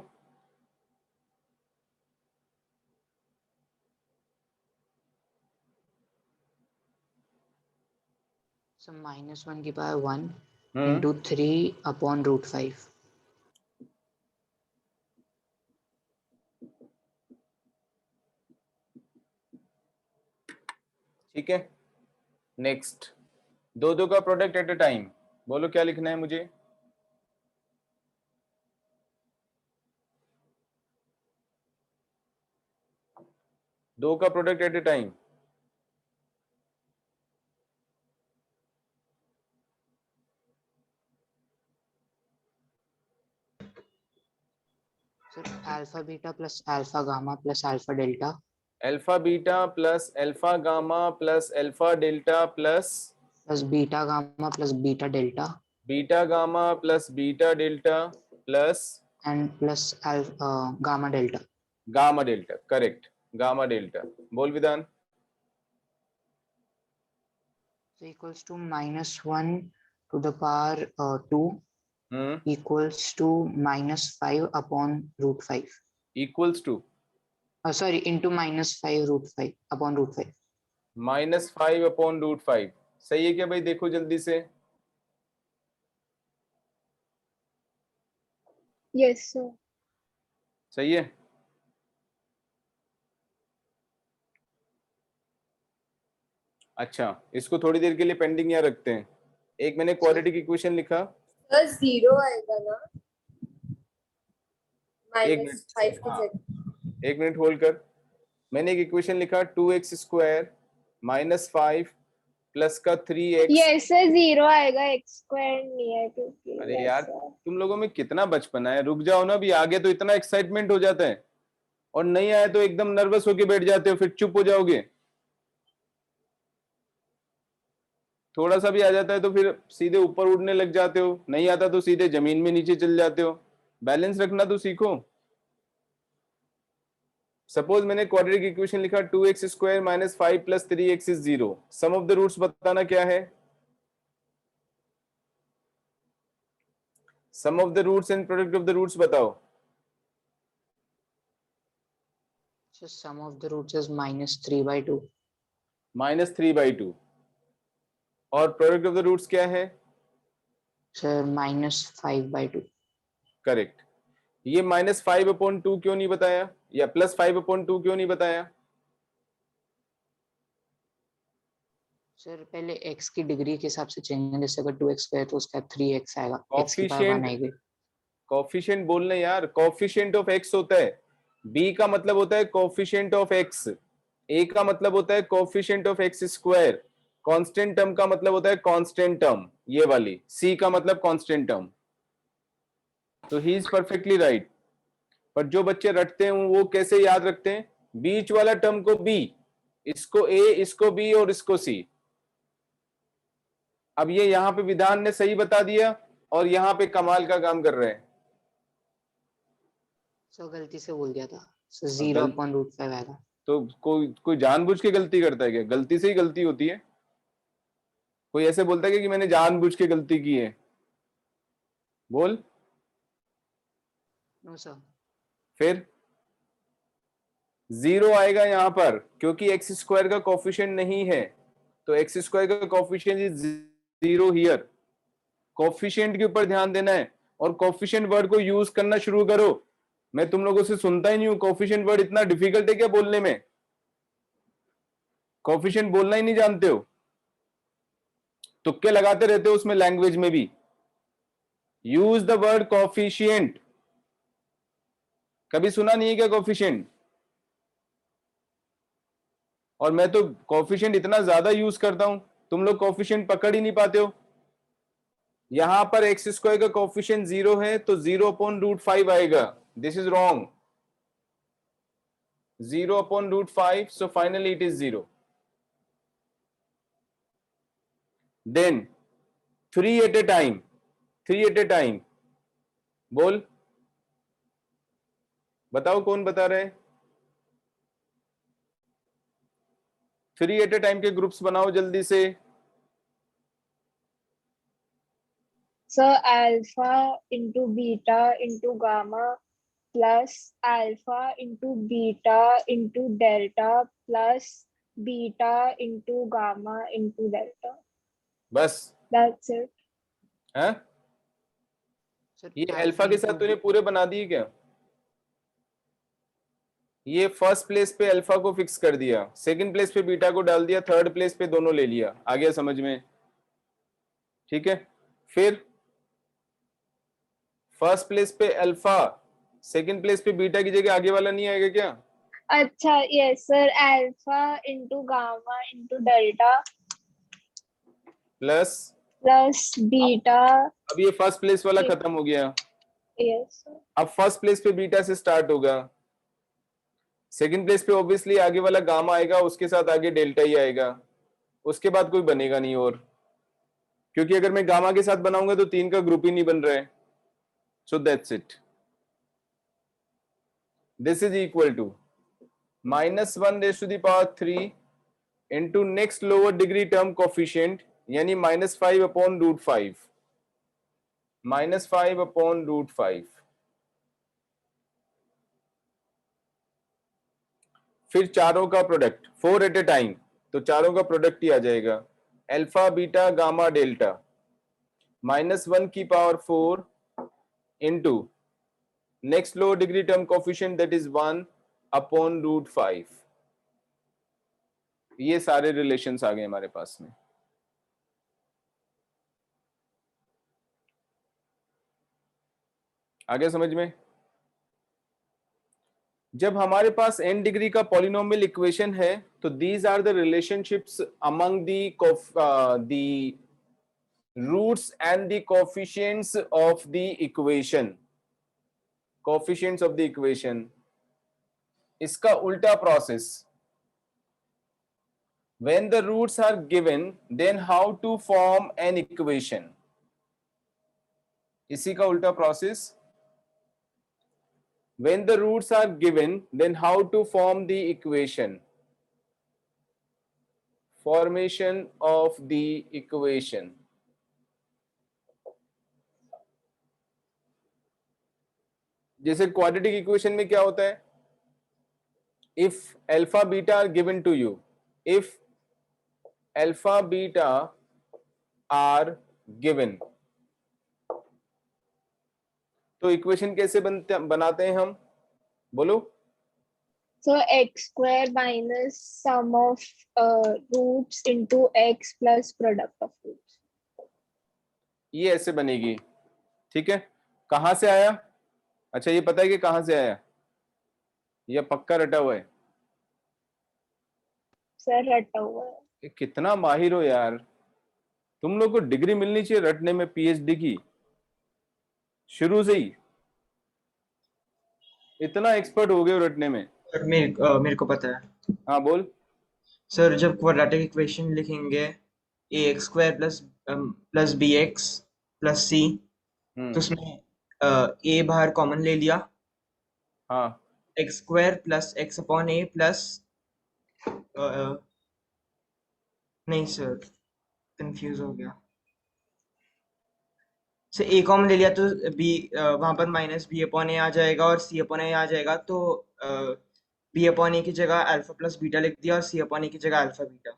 So -1 की पावर 1 हम्म, into 3 upon √5. ठीक है। नेक्स्ट, दो दो का प्रोडक्ट एट अ टाइम, बोलो क्या लिखना है मुझे। दो का product at a time, Sir, alpha beta plus alpha gamma plus alpha delta alpha beta plus alpha gamma plus alpha delta plus plus beta gamma plus beta delta beta gamma plus beta delta plus and plus alpha gamma delta. Gamma delta, correct, gamma delta. बोल विधान। So equals to -1 to the power 2 equals to -5 upon √5. Equals to Sorry, into -5 √5 upon √5. -5 upon √5, सही है क्या भाई? देखो जल्दी से, Yes, sir. सही है। अच्छा, इसको थोड़ी देर के लिए पेंडिंग यहाँ रखते हैं। एक मैंने क्वाड्रेटिक इक्वेशन लिखा, सर 0 आएगा ना, एक मिनट, -5 की हाँ, जगह। एक मिनट होल्ड कर। मैंने एक इक्वेशन लिखा 2x² -5 प्लस का 3x। Yes, sir. 0 आएगा, x square नहीं है क्योंकि अरे yes, यार, sir. तुम लोगों में कितना बचपना है, रुक जाओ ना। भी आगे तो इतना एक्साइटमेंट हो जाता है और नहीं आए तो एकदम नर्वस होके बैठ जाते हो, फिर चुप हो जाओगे। थोड़ा सा भी आ जाता है तो फिर सीधे ऊपर उड़ने लग जाते हो, नहीं आता तो सीधे जमीन में नीचे चल जाते हो। बैलेंस रखना तो सीखो। सपोज मैंने क्वाड्रेटिक इक्वेशन लिखा 2x² -5 plus 3x is 0। Sum of the roots बताना क्या है, sum of the roots and product of the roots बताओ। So sum of the roots is -3/2. -3/2 और प्रोडक्ट ऑफ द रूट्स क्या है? Sir, -5/2. करेक्ट। ये -5/2 क्यों नहीं बताया, या +5/2 क्यों नहीं बताया? सर पहले x की डिग्री के हिसाब से चेंज है, जैसे अगर 2x है तो उसका 3x आएगा, x की पावर 1 आएगी। कोफिशिएंट बोलना यार, कोफिशिएंट ऑफ x होता है, b का मतलब होता है कोफिशिएंट ऑफ x, a का मतलब होता है coefficient of x², constant term का मतलब होता है कांस्टेंट टर्म, ये वाली c का मतलब कांस्टेंट टर्म। तो ही इज परफेक्टली राइट। पर जो बच्चे रटते हैं वो कैसे याद रखते हैं, बीच वाला टर्म को b, इसको a, इसको b और इसको c। अब ये यहाँ पे विधान ने सही बता दिया और यहाँ पे कमाल का काम कर रहे हैं। सर गलती से बोल दिया था, सो 0/√5 आएगा। तो कोई जानबूझ के गलती करता है क्या? गलती से ही गलती होती है। कोई ऐसे बोलता है कि मैंने जानबूझ के गलती की है? बोल। No sir. फिर 0 आएगा यहाँ पर क्योंकि x² का कोफिशिएंट नहीं है, तो x² का कोफिशिएंट इज 0 हियर। कोफिशिएंट के ऊपर ध्यान देना है और कोफिशिएंट वर्ड को यूज करना शुरू करो। मैं तुम लोगों से सुनता ही नहीं हूं, कोफिशिएंट वर्ड इतना डिफिकल्ट है क्या बोलने में? कोफिशिएंट बोलना ही नहीं जानते हो, तुक्के लगाते रहते हो उसमें, लैंग्वेज में भी। Use the word coefficient. कभी सुना नहीं है क्या कोफिशिएंट? और मैं तो कोफिशिएंट इतना ज्यादा यूज करता हूं, तुम लोग कोफिशिएंट पकड़ ही नहीं पाते हो। यहां पर x² का कोफिशिएंट 0 है तो 0/√5 आएगा। This is wrong. 0/√5, so finally it is 0. Then 3 at a time, 3 at a time, बोल, बताओ कौन बता रहे हैं? 3 एट ए टाइम के ग्रुप्स बनाओ जल्दी से। Sir, alpha into beta into gamma plus alpha into beta into delta plus beta into gamma into delta. बस That's it. है, Sir, ये alpha अल्फा के into साथ तूने पूरे बना दिए क्या? ये फर्स्ट प्लेस पे अल्फा को फिक्स कर दिया, सेकंड प्लेस पे बीटा को डाल दिया, थर्ड प्लेस पे दोनों ले लिया। आ गया समझ में? ठीक है, फिर फर्स्ट प्लेस पे अल्फा, सेकंड प्लेस पे बीटा की जगह आगे वाला नहीं आएगा क्या? अच्छा, yes sir, alpha into gamma into delta plus plus beta. अब ये फर्स्ट प्लेस वाला ठीक। खत्म हो गया, Yes sir. अब फर्स्ट प्लेस पे बीटा से स्टार्ट होगा, सेकंड प्लेस पे ऑब्वियसली आगे वाला गामा आएगा, उसके साथ आगे डेल्टा ही आएगा, उसके बाद कोई बनेगा नहीं और, क्योंकि अगर मैं गामा के साथ बनाऊंगा तो 3 का ग्रुप ही नहीं बन रहा है। So that's it, this is equal to -1⁻³ into next lower degree term coefficient, यानी -5/√5, -5/√5। फिर चारों का प्रोडक्ट 4 एट ए टाइम, तो चारों का प्रोडक्ट ही आ जाएगा, alpha beta gamma delta, -1⁴ into next lower degree term coefficient that is 1/√5। ये सारे रिलेशंस आ गए हमारे पास में। आ गया समझ में? जब हमारे पास n डिग्री का पॉलिनोमियल इक्वेशन है तो these are the relationships among the roots and the coefficients of the equation, coefficients of the equation. इसका उल्टा process, when the roots are given then how to form an equation, इसी का उल्टा process, when the roots are given then how to form the equation, formation of the equation। जैसे क्वाड्रेटिक इक्वेशन में क्या होता है, if alpha beta are given to you, if alpha beta are given, तो इक्वेशन कैसे बनाते हैं हम, बोलो? So x square minus sum of roots into x plus product of roots. ये ऐसे बनेगी, ठीक है। कहां से आया? अच्छा ये पता है कि कहां से आया, ये पक्का रटा हुआ है? सर रटा हुआ है। ये कितना माहिर हो यार, तुम लोग को डिग्री मिलनी चाहिए रटने में, पीएचडी की, शुरू से ही इतना एक्सपर्ट हो गए हो रटने में। सर मेरे को पता है। हाँ बोल। सर जब क्वाड्रेटिक इक्वेशन लिखेंगे ax² plus bx plus c, तो उसमें a बाहर कॉमन ले लिया, हाँ x² प्लस x/a प्लस नहीं सर कंफ्यूज हो गया, से a कॉमन ले लिया तो b वहां पर -b/a आ जाएगा और c/a आ जाएगा, तो b/a की जगह अल्फा प्लस बीटा लिख दिया और c/a की जगह अल्फा बीटा।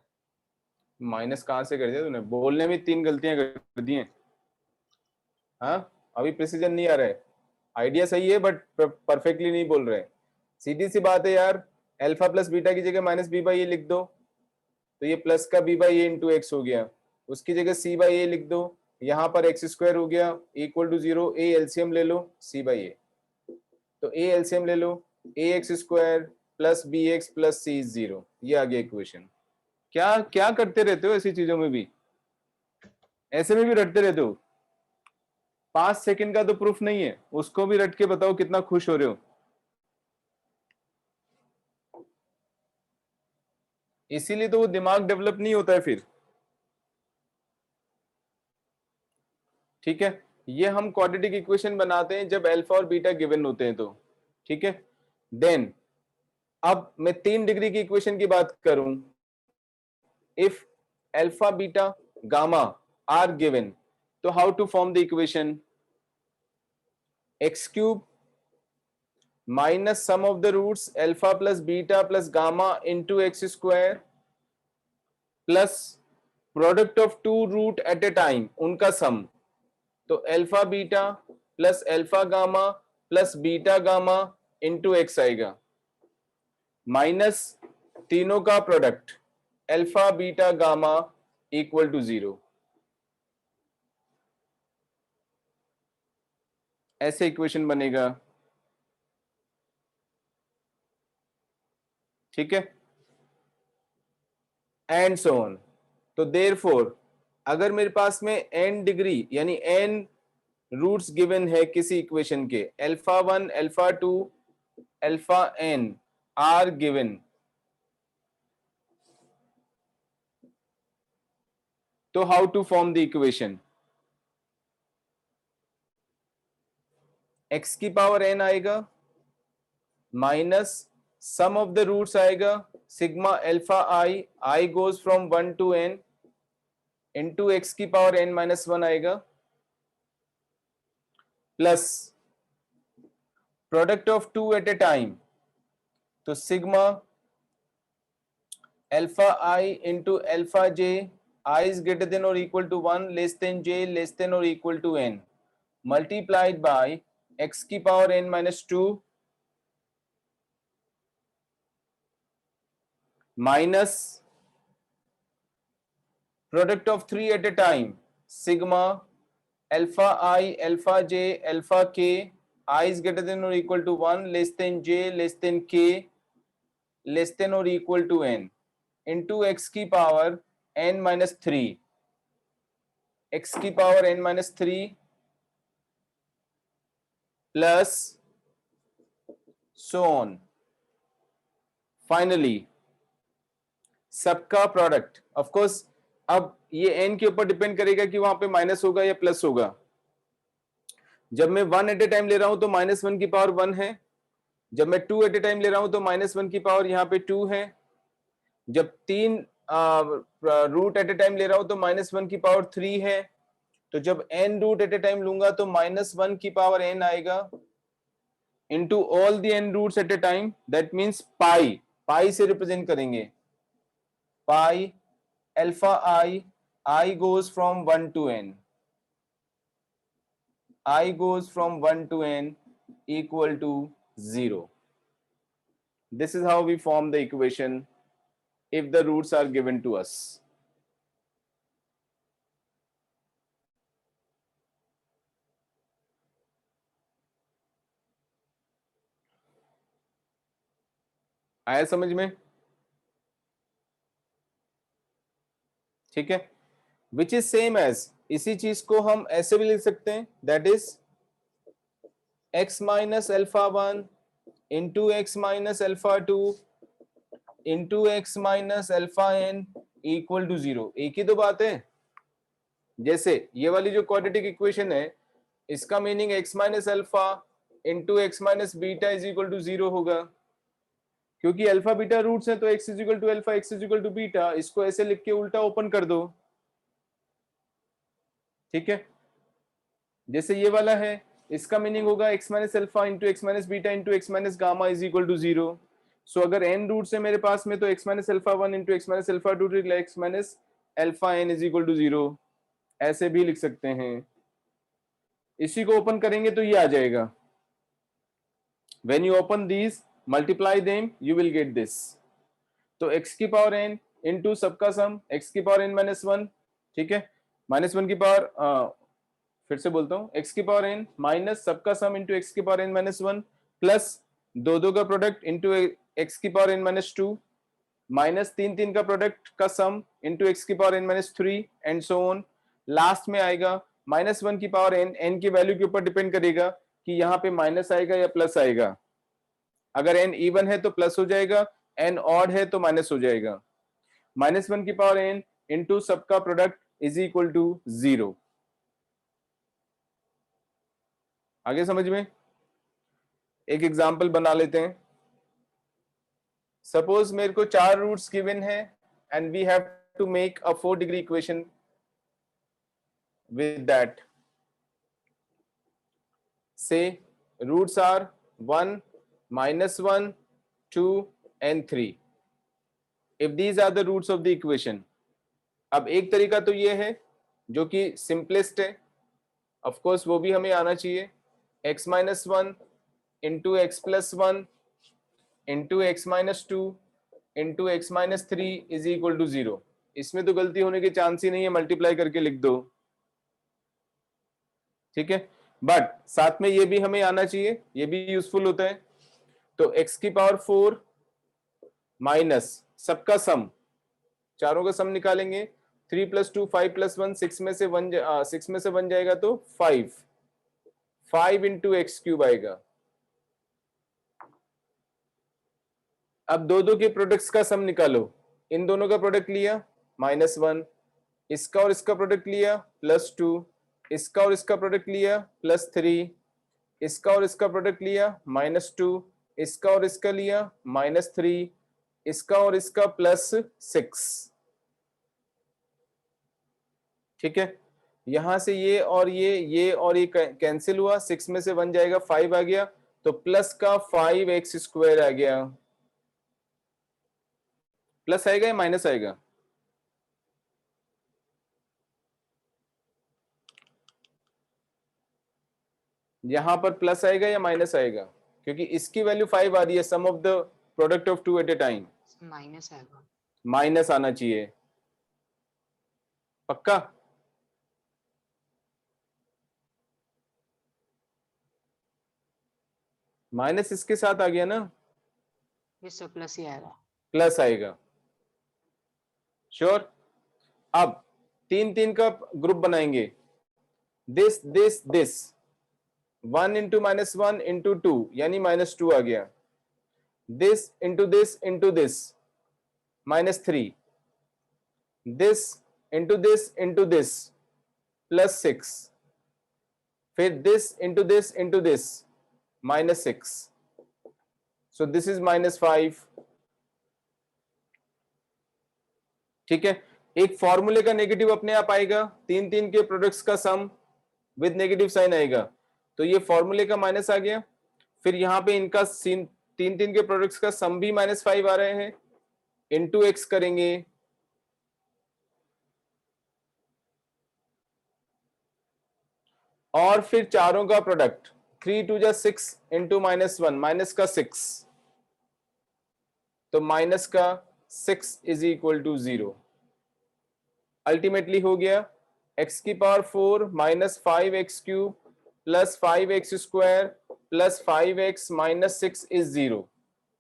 माइनस कहाँ से कर दिया तूने, बोलने में 3 गलतियां कर दी हैं। हाँ अभी प्रिसीजन नहीं आ रहा है, आइडिया सही है बट परफेक्टली नहीं बोल रहे। सीधी सी बात है यार, अल्फा प्लस बीटा की जगह -b/a लिख दो, तो ये प्लस का b/a इंटू एक्स हो गया, उसकी जगह c/a लिख दो, यहाँ पर x² हो गया इक्वल टू 0, a एलसीएम ले लो c/a, तो a एलसीएम ले लो, ax² plus bx plus c is 0, ये आ गया इक्वेशन। क्या क्या करते रहते हो ऐसी चीजों में भी, ऐसे में भी रटते रहते हो। 5 सेकंड का तो प्रूफ नहीं है, उसको भी रट के बताओ कितना खुश हो रहे हो। इसीलिए तो वो दिमाग डेवलप नहीं होता है फिर, ठीक है। ये हम क्वाड्रेटिक इक्वेशन बनाते हैं जब अल्फा और बीटा गिवन होते हैं तो, ठीक है। देन अब मैं 3 डिग्री की इक्वेशन की बात करूं if alpha, beta, gamma are given, so how to form the equation? X cube minus sum of the roots alpha plus beta plus gamma into x square plus product of two root at a time, उनका sum. तो alpha beta plus alpha gamma plus beta gamma into X आएगा, माइनस तीनों का product alpha beta gamma equal to 0. ऐसे इक्वेशन बनेगा. ठीक है, एंड सो ऑन. तो देयरफॉर अगर मेरे पास में n डिग्री यानी n रूट्स गिवन है किसी इक्वेशन के, alpha 1 alpha 2 alpha n are given, तो how to form the equation? x की पावर n आएगा minus sum of the roots आएगा sigma alpha i goes from 1 to n into x की पावर n माइनस 1 आएगा plus product of two at a time, तो sigma alpha i into alpha j i is greater than or equal to 1 less than j less than or equal to n multiplied by x की power n minus 2 minus product of 3 at a time sigma alpha I alpha j alpha k I is greater than or equal to 1 less than j less than k less than or equal to n into x की पावर n minus 3, x की power n minus 3 plus so on. Finally सबका प्रोडक्ट, ऑफ कोर्स अब ये n के ऊपर डिपेंड करेगा कि वहां पे माइनस होगा या प्लस होगा. जब मैं 1 एट ए टाइम ले रहा हूं तो -1 की पावर 1 है, जब मैं 2 एट ए टाइम ले रहा हूं तो -1 की पावर यहाँ पे 2 है, जब 3 रूट एट ए टाइम ले रहा हूं तो -1 की पावर 3 है, तो जब n root at a time लूंगा तो -1 की पावर n आएगा into all the n roots at a time, that means pi से रिप्रेजेंट करेंगे, pi alpha I goes from 1 to n, I goes from 1 to n equal to 0. This is how we form the equation if the roots are given to us. आया समझ में? ठीक है, विच इज सेम एज, इसी चीज को हम ऐसे भी लिख सकते हैं, that is x minus alpha 1 into x minus alpha 2 into x minus alpha n equal to 0. एक ही तो बात है. जैसे ये वाली जो क्वाड्रेटिक इक्वेशन है, इसका meaning x minus alpha into x minus beta is equal to 0 होगा, क्योंकि अल्फा बीटा रूट्स हैं, तो x is equal to alpha x is equal to beta, इसको ऐसे लिख के उल्टा ओपन कर दो. ठीक है, जैसे ये वाला है, इसका मीनिंग होगा x minus alpha into x minus beta into x minus gamma is equal to 0. So अगर n रूट्स है मेरे पास में, तो x minus alpha 1 into x minus alpha 2 x minus alpha n is equal to 0, ऐसे भी लिख सकते हैं. इसी को ओपन करेंगे तो ये आ जाएगा. When you open these multiply them you will get this. तो x की पावर n इंटू सबका सम x की पावर n माइनस 1, ठीक है, -1 की पावर फिर से बोलता हूँ, x की पावर n माइनस सबका सम इंटू x की पावर n माइनस 1 प्लस 2 का प्रोडक्ट इंटू x की पावर n माइनस 2 माइनस 3 का प्रोडक्ट का सम इंटू x की power n minus 3 and so on. Last में आएगा -1 की पावर n की वैल्यू के ऊपर डिपेंड करेगा कि यहाँ पे माइनस आएगा या प्लस आएगा. अगर n इवन है तो प्लस हो जाएगा, n ऑड है तो माइनस हो जाएगा. -1 की पावर n इंटू सबका प्रोडक्ट इज इक्वल टू 0. आगे समझ में? एक एग्जांपल बना लेते हैं. सपोज मेरे को 4 रूट्स गिवन है and we have to make a 4-degree equation with that. Say roots are 1, -1, 2 and 3. If these are the roots of the equation. अब एक तरीका तो ये है जो कि सिंपलेस्ट है, ऑफ कोर्स वो भी हमें आना चाहिए, x - 1 into x plus 1 into x - 2 into x - 3 is equal to 0. इसमें तो गलती होने के चांस ही नहीं है, मल्टीप्लाई करके लिख दो, ठीक है. बट साथ में ये भी हमें आना चाहिए, ये भी यूजफुल होता है. तो x की पावर 4 माइनस सबका सम, चारों का सम निकालेंगे, 3 + 2 5 + 1 6 में से 1 जाएगा तो 5 इंटू एक्स क्यूब आएगा. अब दो के प्रोडक्ट्स का सम निकालो. इन दोनों का प्रोडक्ट लिया -1, इसका और इसका प्रोडक्ट लिया +2, इसका और इसका प्रोडक्ट लिया +3, इसका और इसका प्रोडक्ट लिया -2, इसका और इसका लिया -3, इसका और इसका +6. ठीक है. यहां से ये और ये और ये कैंसिल हुआ, 6 में से 1 जाएगा, 5 आ गया, तो प्लस का 5x² आ गया. प्लस आएगा या माइनस आएगा? यहां पर प्लस आएगा या माइनस आएगा? क्योंकि इसकी वैल्यू 5 आ रही है, sum of the product of 2 at a time. Minus आएगा. माइनस आना चाहिए, पक्का? माइनस इसके साथ आ गया ना, ये सब प्लस ही आएगा. प्लस आएगा, श्योर. अब 3 का ग्रुप बनाएंगे, दिस 1 इंटू -1 इंटू 2 यानी -2 आ गया, this into this -3, this into this +6, फिर this into this -6, so this is -5. ठीक है. एक फॉर्मूले का नेगेटिव अपने आप आएगा, 3 के प्रोडक्ट्स का सम विद नेगेटिव साइन आएगा, तो ये फॉर्मूले का माइनस आ गया. फिर यहां पे इनका 3 के प्रोडक्ट्स का सम भी -5 आ रहे हैं, इंटू एक्स करेंगे, और फिर चारों का प्रोडक्ट 3 × 2 = 6 इंटू -1 माइनस का 6, तो माइनस का 6 इज इक्वल टू 0. अल्टीमेटली हो गया x की power 4 -5x³ + 5x² + 5x - 6 is 0.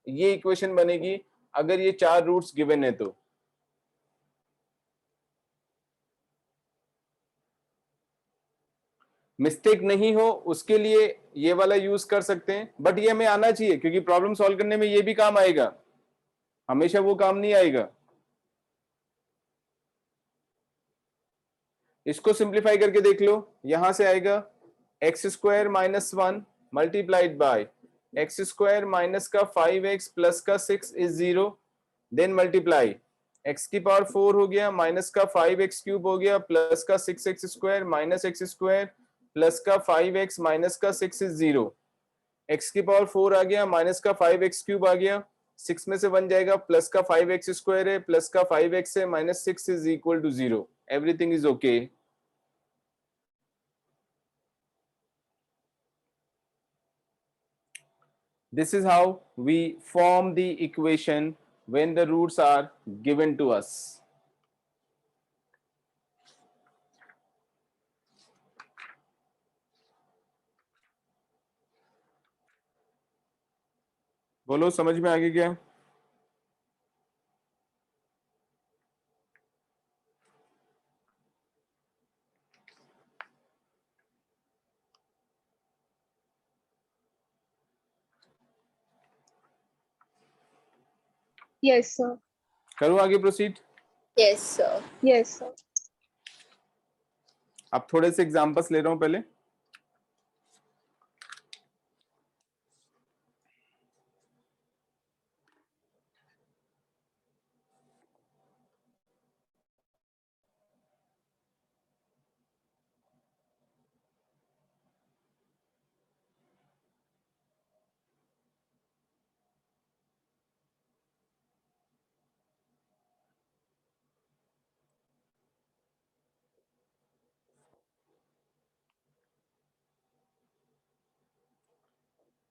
ये इक्वेशन बनेगी अगर ये 4 रूट्स गिवन है तो. मिस्टेक नहीं हो उसके लिए ये वाला यूज कर सकते हैं, बट ये हमें आना चाहिए क्योंकि प्रॉब्लम सॉल्व करने में ये भी काम आएगा, हमेशा वो काम नहीं आएगा. इसको सिंप्लीफाई करके देख लो, यहां से आएगा x² - 1 multiplied by x² minus का 5x प्लस का 6 इज 0, देन मल्टीप्लाई x की पावर 4 हो गया, माइनस का 5x³ हो गया, प्लस का 6x² माइनस x² प्लस का 5x माइनस का 6 इज 0. x की पावर 4 आ गया, माइनस का 5x³ आ गया, 6 में से 1 जाएगा, प्लस का 5x² है, प्लस का 5x है, minus 6 is equal to 0. Everything is okay. This is how we form the equation when the roots are given to us. बोलो समझ में आ गया क्या? Yes, sir. करूं आगे proceed? Yes, sir. Yes, sir. अब थोड़े से एग्जांपल्स ले रहा हूं पहले.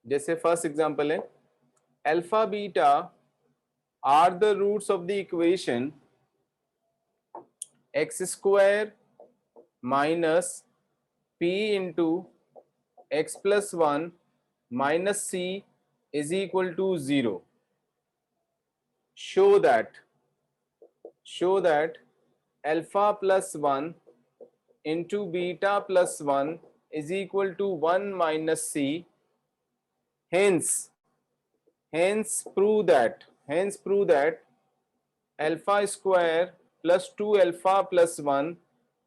जैसे फर्स्ट एग्जांपल है alpha beta are the roots of the equation x square minus P into x plus 1 minus C is equal to 0. show that alpha plus 1 into beta plus 1 is equal to 1 minus c. Hence prove that alpha square plus 2 alpha plus 1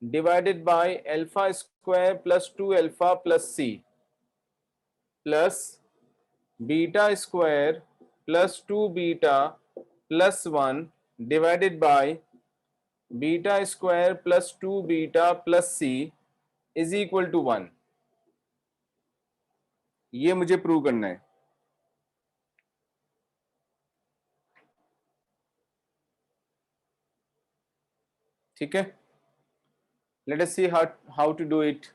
divided by alpha square plus 2 alpha plus c plus beta square plus 2 beta plus 1 divided by beta square plus 2 beta plus c is equal to 1. ये मुझे प्रूव करना है. ठीक है, let us see how to do it.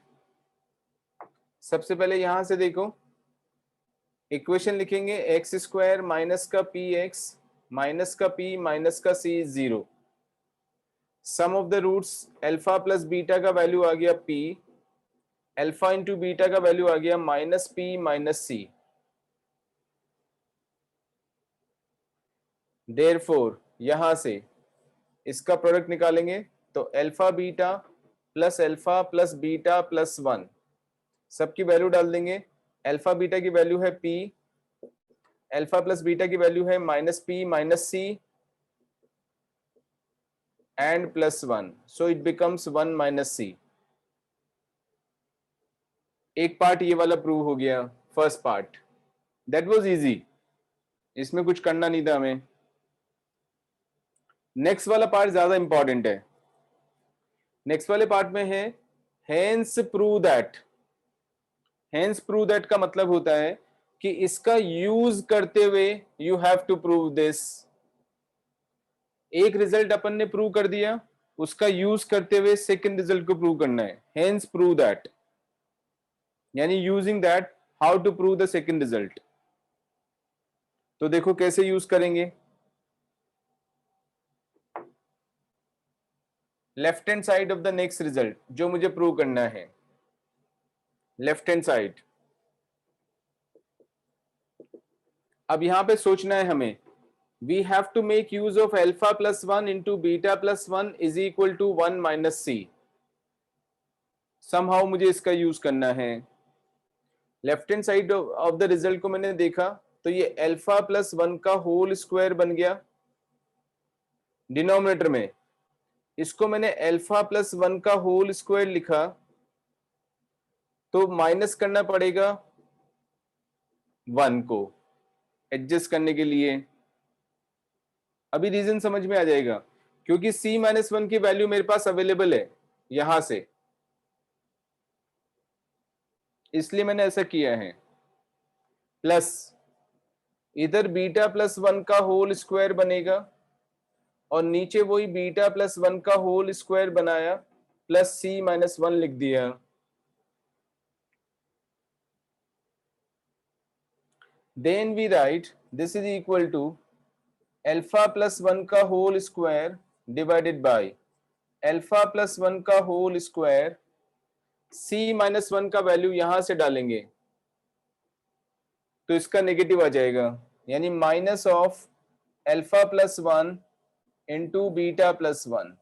सबसे पहले यहां से देखो, इक्वेशन लिखेंगे एक्स स्क्वायर माइनस का पी एक्स माइनस का पी माइनस का C 0. Sum of the roots alpha plus beta का वैल्यू आ गया पी, अल्फा इंटू बीटा का वैल्यू आ गया minus P minus C. Therefore यहां से इसका प्रोडक्ट निकालेंगे तो अल्फा प्लस बीटा प्लस 1 सबकी वैल्यू डाल देंगे. अल्फा बीटा की वैल्यू है पी, अल्फा प्लस बीटा की वैल्यू है minus P minus C and plus 1, so it becomes 1 minus C. एक पार्ट ये वाला प्रूव हो गया, first part. That was easy, इसमें कुछ करना नहीं था हमें. नेक्स्ट वाला पार्ट ज्यादा इंपॉर्टेंट है. नेक्स्ट वाले पार्ट में है hence prove that. Hence prove that का मतलब होता है कि इसका यूज करते हुए you have to prove this. एक रिजल्ट अपन ने प्रूव कर दिया, उसका यूज करते हुए सेकंड रिजल्ट को प्रूव करना है. हेंस प्रूव दैट यानी using that how to prove the second result. तो देखो कैसे यूज करेंगे. Left hand side of the next result जो मुझे प्रूव करना है, लेफ्ट हैंड साइड. अब यहां पे सोचना है हमें, we have to make use of alpha plus 1 into beta plus 1 is equal to 1 minus C. Somehow मुझे इसका यूज करना है. Left hand side of the result को मैंने देखा तो ये अल्फा प्लस 1 का होल स्क्वायर बन गया डिनोमिनेटर में. इसको मैंने अल्फा प्लस 1 का होल स्क्वायर लिखा तो माइनस करना पड़ेगा 1 को एडजस्ट करने के लिए. अभी रीजन समझ में आ जाएगा, क्योंकि c माइनस 1 की वैल्यू मेरे पास अवेलेबल है यहां से, इसलिए मैंने ऐसा किया है. प्लस इधर बीटा प्लस 1 का होल स्क्वायर बनेगा और नीचे वही बीटा प्लस 1 का होल स्क्वायर बनाया प्लस c माइनस 1 लिख दिया. Then we write this is equal to alpha plus 1 का whole square divided by alpha plus 1 का होल स्क्वायर. c माइनस 1 का वैल्यू यहां से डालेंगे तो इसका नेगेटिव आ जाएगा, यानी minus of alpha plus 1 into beta plus 1.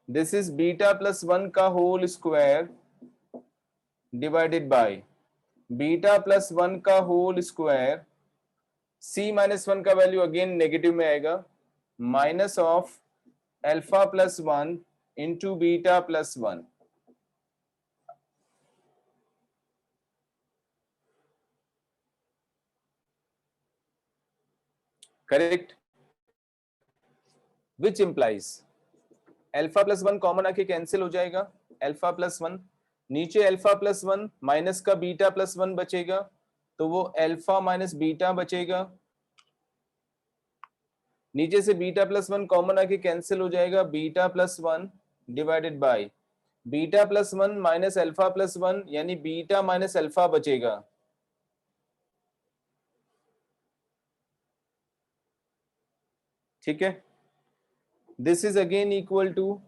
This is beta plus 1 का whole square divided by beta plus 1 का होल स्क्वायर. c माइनस 1 का वैल्यू अगेन नेगेटिव में आएगा, minus of alpha plus 1 into beta plus 1. Correct, which implies alpha plus 1 common आके कैंसिल हो जाएगा. अल्फा प्लस 1 नीचे अल्फा प्लस 1 माइनस का बीटा प्लस 1 बचेगा तो वो अल्फा माइनस बीटा बचेगा. नीचे से बीटा प्लस 1 कॉमन आके कैंसिल हो जाएगा, beta plus 1 divided by beta plus 1 minus alpha plus 1 यानी बीटा माइनस अल्फा बचेगा। ठीक है, this is again equal to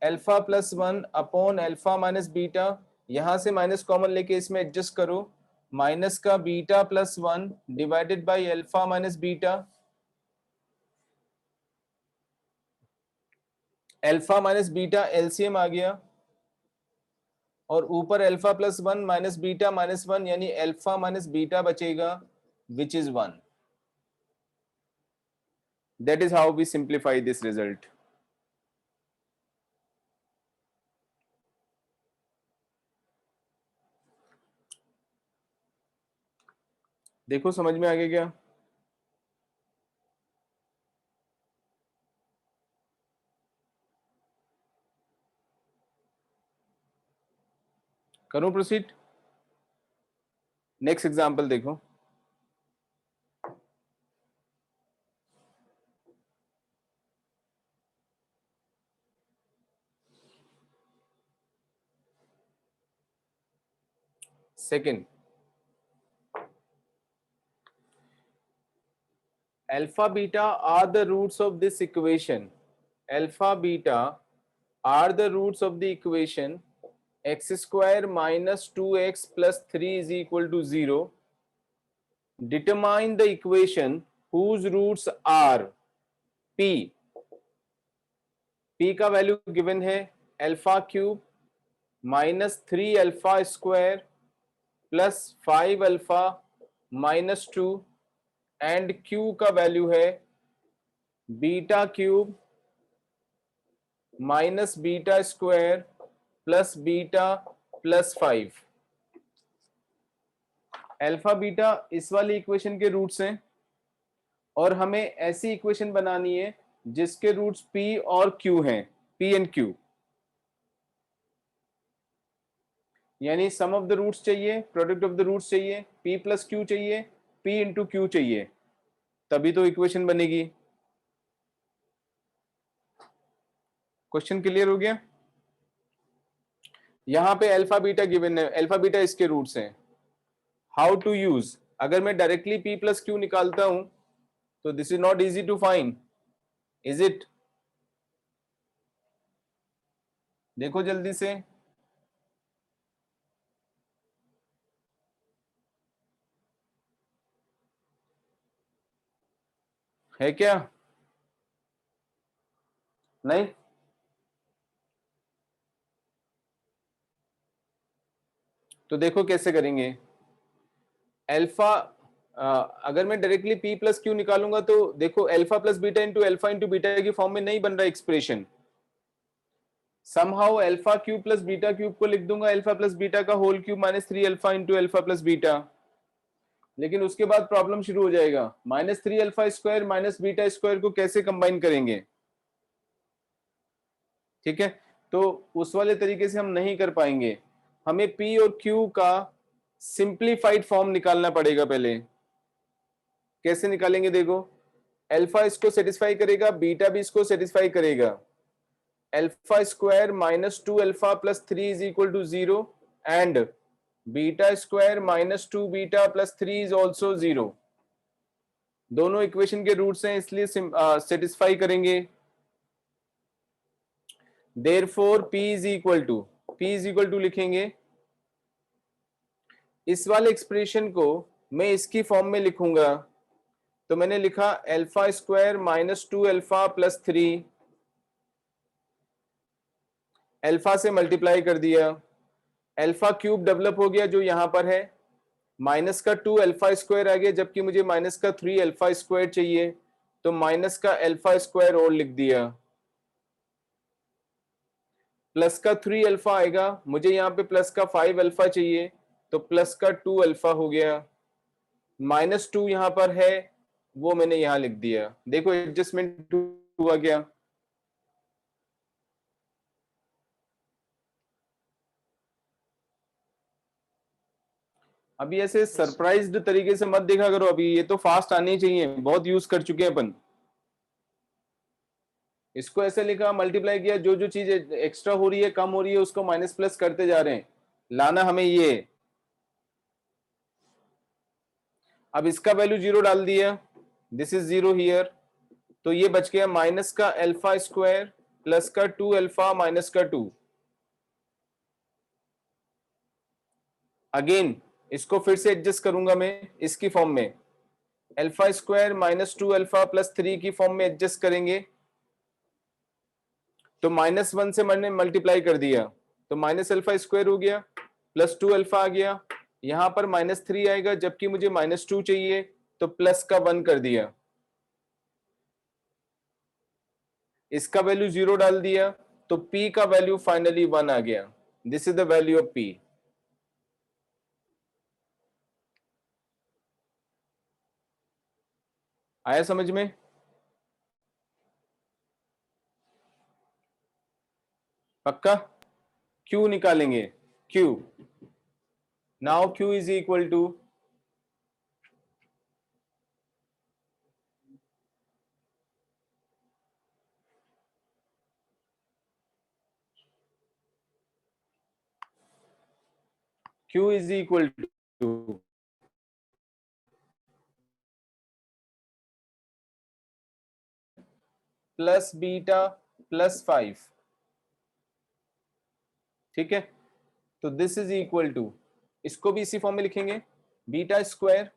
alpha plus 1 upon alpha minus beta, यहां से माइनस कॉमन लेके इसमें एडजस्ट करो, माइनस का beta plus 1 divided by alpha minus beta, alpha minus beta LCM आ गया, और ऊपर alpha plus 1 minus beta minus 1 यानी अल्फा माइनस बीटा बचेगा which is 1। That is how we simplify this result. देखो समझ में आ गया क्या? करूं प्रोसीड? नेक्स्ट एग्जांपल देखो। Second, alpha beta are the roots of this equation. Alpha beta are the roots of the equation x square minus 2x plus 3 is equal to 0. Determine the equation whose roots are p. p का वैल्यू गिवन है alpha cube minus 3 alpha square plus 5 alpha minus 2 and q का वैल्यू है beta cube minus beta square plus beta plus 5। Alpha beta इस वाली इक्वेशन के रूट्स हैं और हमें ऐसी इक्वेशन बनानी है जिसके रूट्स p और q हैं, p एंड q, यानी सम ऑफ द रूट्स चाहिए, प्रोडक्ट ऑफ द रूट्स चाहिए, p प्लस q चाहिए, p इंटू q चाहिए, तभी तो इक्वेशन बनेगी। क्वेश्चन क्लियर हो गया? यहां पे अल्फा बीटा गिवन है, अल्फा बीटा इसके रूट्स हैं। हाउ टू यूज, अगर मैं डायरेक्टली p प्लस q निकालता हूं तो this is not easy to find, is it? देखो जल्दी से, है क्या? नहीं? तो देखो कैसे करेंगे। अल्फा अगर मैं डायरेक्टली p प्लस क्यू निकालूंगा तो देखो alpha plus beta into alpha into beta की फॉर्म में नहीं बन रहा expression. Somehow alpha cube plus beta cube को लिख दूंगा अल्फा प्लस बीटा का whole cube minus 3 alpha into alpha plus beta, लेकिन उसके बाद प्रॉब्लम शुरू हो जाएगा, minus 3 alpha square minus beta square को कैसे कंबाइन करेंगे? ठीक है, तो उस वाले तरीके से हम नहीं कर पाएंगे, हमें p और q का सिंप्लीफाइड फॉर्म निकालना पड़ेगा। पहले कैसे निकालेंगे? देखो, अल्फा इसको सेटिस्फाई करेगा, बीटा भी इसको सेटिस्फाई करेगा, alpha square minus 2 alpha plus 3 is equal to 0 and beta square minus 2 beta plus 3 is also 0। दोनों इक्वेशन के रूट्स हैं इसलिए सेटिस्फाई करेंगे। Therefore p is equal to लिखेंगे, इस वाले एक्सप्रेशन को मैं इसकी फॉर्म में लिखूंगा, तो मैंने लिखा alpha square minus 2 alpha plus 3, alpha से मल्टीप्लाई कर दिया, अल्फा क्यूब डेवलप हो गया जो यहां पर है, माइनस का 2 अल्फा स्क्वायर आ गया, जबकि मुझे माइनस का 3 अल्फा स्क्वायर चाहिए, तो माइनस का अल्फा स्क्वायर और लिख दिया, प्लस का 3 अल्फा आएगा, मुझे यहाँ पे प्लस का 5 अल्फा चाहिए, तो प्लस का 2 अल्फा हो गया, माइनस 2 यहाँ पर है वो मैंने यहाँ लिख दिया। देखो एडजस्टमेंट हुआ क्या? अभी ऐसे सरप्राइज्ड तरीके से मत देखा करो, अभी ये तो फास्ट आने चाहिए, बहुत यूज कर चुके हैं अपन। इसको ऐसे लिखा, मल्टीप्लाई किया, जो जो चीज एक्स्ट्रा हो रही है, कम हो रही है, उसको माइनस प्लस करते जा रहे हैं, लाना हमें ये। अब इसका वैल्यू 0 डाल दिया, दिस इज 0 हियर, तो ये बच गया माइनस का अल्फा स्क्वायर प्लस का 2 अल्फा माइनस का 2। अगेन इसको फिर से एडजस्ट करूंगा मैं इसकी फॉर्म में, alpha square minus 2 alpha plus 3 की फॉर्म में एडजस्ट करेंगे, तो -1 से मैंने मल्टीप्लाई कर दिया, तो माइनस अल्फा स्क्वायर हो गया प्लस 2 अल्फा आ गया, यहां पर -3 आएगा, जबकि मुझे -2 चाहिए, तो प्लस का 1 कर दिया, इसका वैल्यू 0 डाल दिया, तो p का वैल्यू फाइनली 1 आ गया। This is the value of p। आया समझ में? पक्का? q निकालेंगे, q, now q is equal two plus beta plus 5, ठीक है, तो दिस इज इक्वल टू, इसको भी इसी फॉर्म में लिखेंगे, बीटा स्क्वायर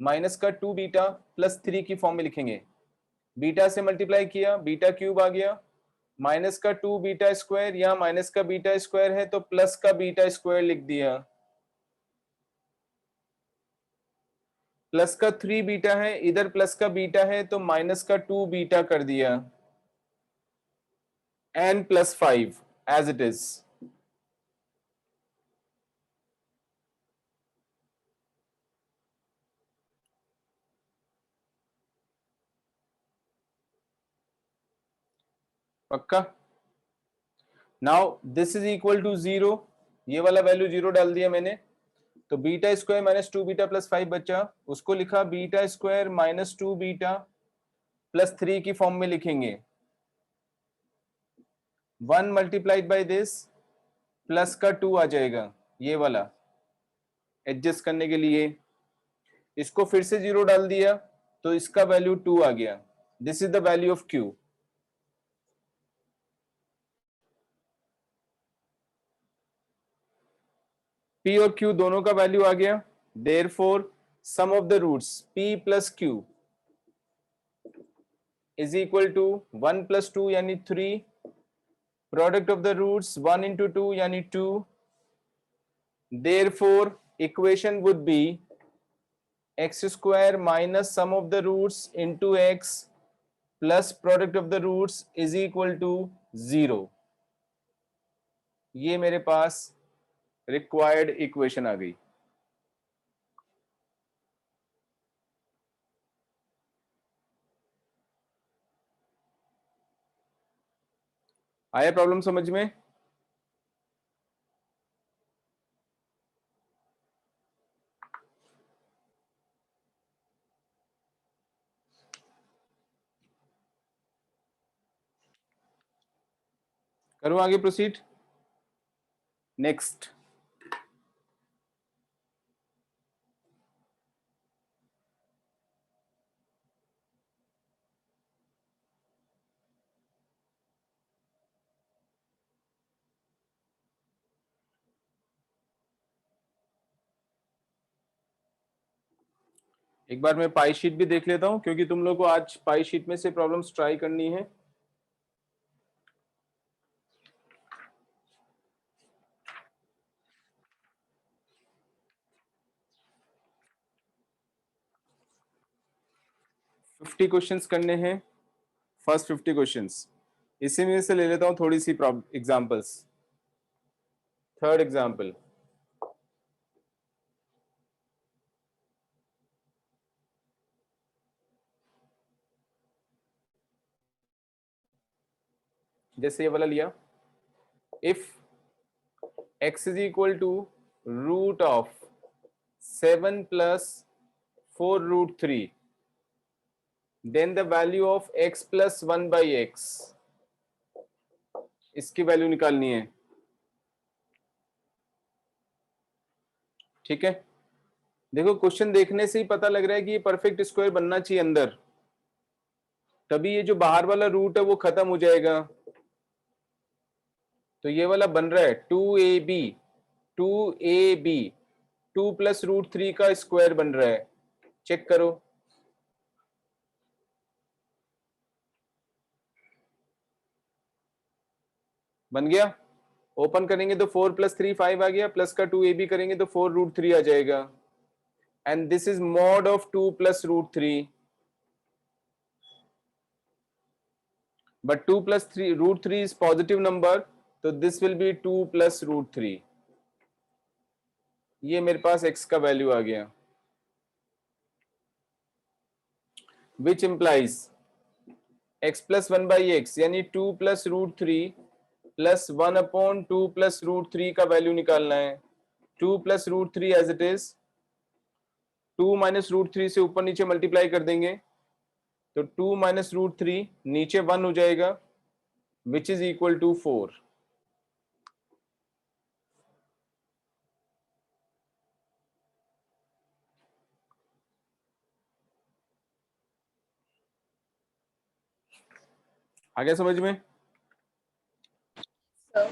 माइनस का 2 बीटा प्लस 3 की फॉर्म में लिखेंगे, बीटा से मल्टीप्लाई किया, बीटा क्यूब आ गया, माइनस का 2 बीटा स्क्वायर, यहाँ माइनस का बीटा स्क्वायर है तो प्लस का बीटा स्क्वायर लिख दिया, प्लस का 3 बीटा है, इधर प्लस का बीटा है तो माइनस का 2 बीटा कर दिया, and plus 5 as it is. पक्का? Now this is equal to 0, ये वाला वैल्यू 0 डाल दिया मैंने, तो beta square minus 2 beta plus 5 बचा, उसको लिखा beta square minus 2 beta plus 3 की फॉर्म में लिखेंगे, 1 मल्टीप्लाइड बाय दिस प्लस का 2 आ जाएगा, ये वाला एडजस्ट करने के लिए, इसको फिर से 0 डाल दिया, तो इसका वैल्यू 2 आ गया, this is the value of q। p और q दोनों का वैल्यू आ गया, therefore sum of the roots p plus q is equal to 1 plus 2 यानी 3, product of the roots 1 into 2 यानी 2, therefore equation would be x square minus sum of the roots into x plus product of the roots is equal to 0। ये मेरे पास रिक्वायर्ड इक्वेशन आ गई। आया प्रॉब्लम समझ में? करो आगे प्रोसीड, नेक्स्ट। एक बार मैं पाई शीट भी देख लेता हूं, क्योंकि तुम लोग को आज पाई शीट में से प्रॉब्लम्स ट्राई करनी है। फिफ्टी क्वेश्चंस करने हैं, फर्स्ट 50 क्वेश्चंस, इसी में से ले लेता हूं थोड़ी सी एग्जांपल्स। थर्ड एग्जांपल, जैसे ये वाला लिया, if x is equal to root of 7 plus 4 root 3, then the value of x plus 1/x, इसकी वैल्यू निकालनी है। ठीक है, देखो क्वेश्चन देखने से ही पता लग रहा है कि ये परफेक्ट स्क्वायर बनना चाहिए अंदर, तभी ये जो बाहर वाला रूट है वो खत्म हो जाएगा। तो ये वाला बन रहा है 2ab 2 प्लस रूट 3 का स्क्वायर बन रहा है। चेक करो, बन गया। ओपन करेंगे तो 4 प्लस 3 5 आ गया, प्लस का 2ab करेंगे तो 4 रूट 3 आ जाएगा। And this is mod of 2 plus root 3, but 2 plus 3 root 3 is positive number, तो this will be 2 plus root 3। ये मेरे पास x का वैल्यू आ गया, which implies x plus 1/x यानी 2 plus root 3 plus 1/2 plus root 3 का वैल्यू निकालना है। 2 plus root 3 as it is, 2 minus root 3 से ऊपर नीचे मल्टीप्लाई कर देंगे तो 2 माइनस रूट 3 नीचे 1 हो जाएगा, विच इज इक्वल टू 4। आ गया समझ में? सर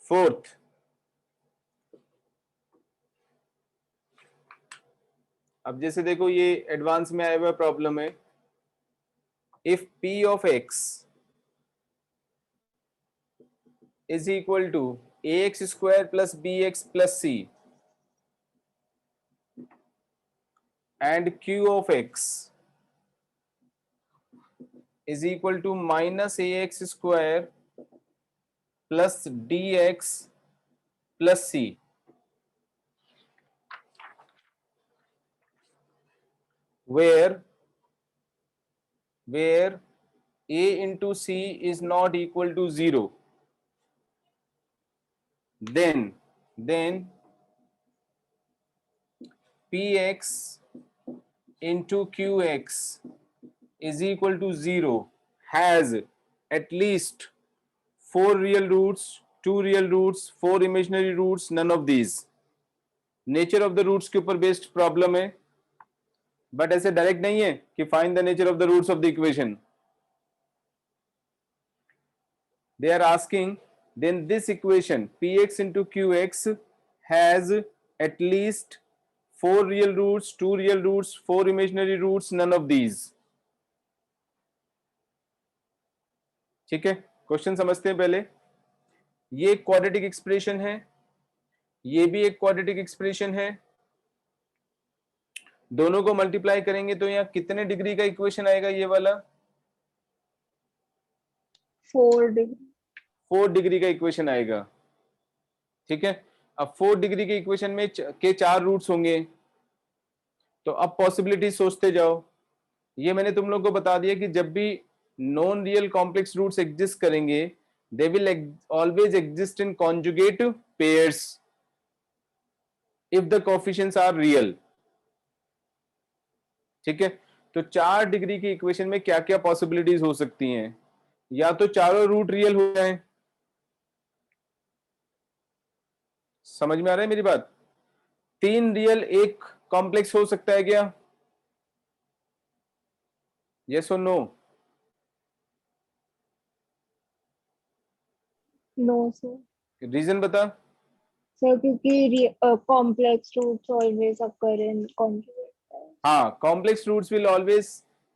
फोर्थ, अब जैसे देखो ये एडवांस में आया हुआ प्रॉब्लम है। If p of x is equal to ax square plus bx plus c and q of x is equal to minus ax square plus dx plus c, where a into c is not equal to 0, then px into qx is equal to 0 has at least 4 real roots, 2 real roots, 4 imaginary roots, none of these। Nature of the roots के ऊपर बेस्ड प्रॉब्लम है, बट ऐसे डायरेक्ट नहीं है कि find the nature of the roots of the equation. They are asking then this equation px into qx has at least 4 real roots, 2 real roots, 4 imaginary roots, none of these। ठीक है, क्वेश्चन समझते हैं पहले। ये एक क्वाड्रेटिक एक्सप्रेशन है, ये भी एक क्वाड्रेटिक एक्सप्रेशन है, दोनों को मल्टीप्लाई करेंगे तो यहाँ कितने डिग्री का इक्वेशन आएगा? ये वाला 4 डिग्री। 4 डिग्री का इक्वेशन आएगा। ठीक है, अब 4 डिग्री के इक्वेशन में के 4 रूट्स होंगे, तो अब पॉसिबिलिटी सोचते जाओ। ये मैंने तुम लोग को बता दिया कि जब भी non real complex roots exist करेंगे, they will always exist in conjugate pairs if the coefficients are real. ठीक है, तो 4 डिग्री की इक्वेशन में क्या क्या पॉसिबिलिटीज हो सकती हैं? या तो चारों रूट रियल हो जाए, समझ में आ रहा है मेरी बात? 3 रियल एक कॉम्प्लेक्स हो सकता है क्या? यस और नो? No sir. रीजन बता। सर क्योंकि complex roots always occur in conjugate. हाँ, complex roots will always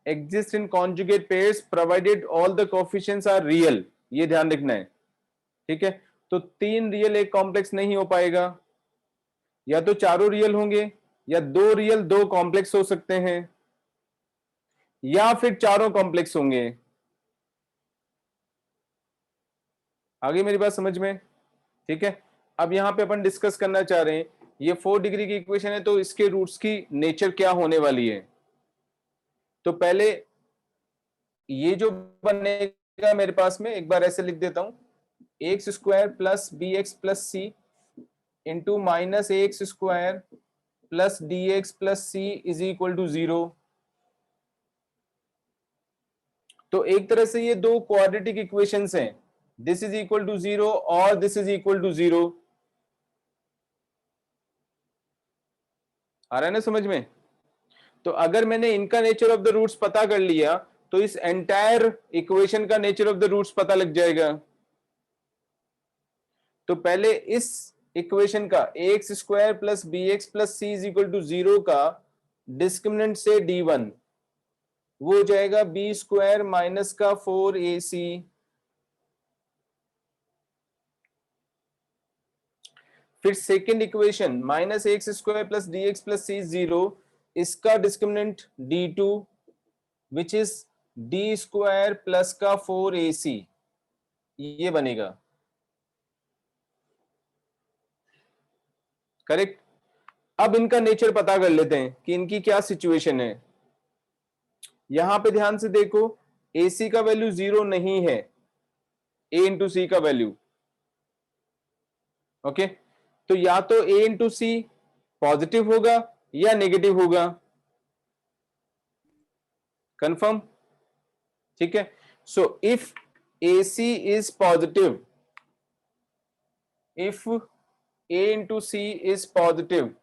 exist in conjugate pairs provided all the coefficients are real। ये ध्यान रखना है। ठीक है, तो 3 रियल एक कॉम्प्लेक्स नहीं हो पाएगा, या तो चारों रियल होंगे, या 2 रियल 2 कॉम्प्लेक्स हो सकते हैं, या फिर चारों कॉम्प्लेक्स होंगे। आगे मेरी बात समझ में? ठीक है, अब यहां पे अपन डिस्कस करना चाह रहे हैं, ये 4 डिग्री की इक्वेशन है, तो इसके रूट्स की नेचर क्या होने वाली है। तो पहले ये जो बनेगा मेरे पास में, एक बार ऐसे लिख देता हूं, x square plus b x plus c into minus x square plus D x plus c is equal to 0। तो एक तरह से ये दो क्वाड्रेटिक इक्वेशंस हैं, दिस इज इक्वल टू 0 और दिस इज इक्वल टू 0। आ रहा है ना समझ में? तो अगर मैंने इनका नेचर ऑफ द रूट्स पता कर लिया तो इस एंटायर इक्वेशन का नेचर ऑफ द रूट्स पता लग जाएगा। तो पहले इस इक्वेशन का ax square plus bx plus c is equal to 0 का डिस्क्रिमिनेंट से d1 वो हो जाएगा b स्क्वायर माइनस का 4ac फिर second equation minus x square plus D x plus C 0, इसका discriminant d2 which is D square plus का 4ac, ये बनेगा करेक्ट। अब इनका नेचर पता कर लेते हैं कि इनकी क्या सिचुएशन है। यहां पे ध्यान से देखो, ac का वैल्यू 0 नहीं है, a इंटू सी का वैल्यू, ओके तो या तो a इंटू सी पॉजिटिव होगा या नेगेटिव होगा, कंफर्म, ठीक है। So if ac is positive, if a into C is positive,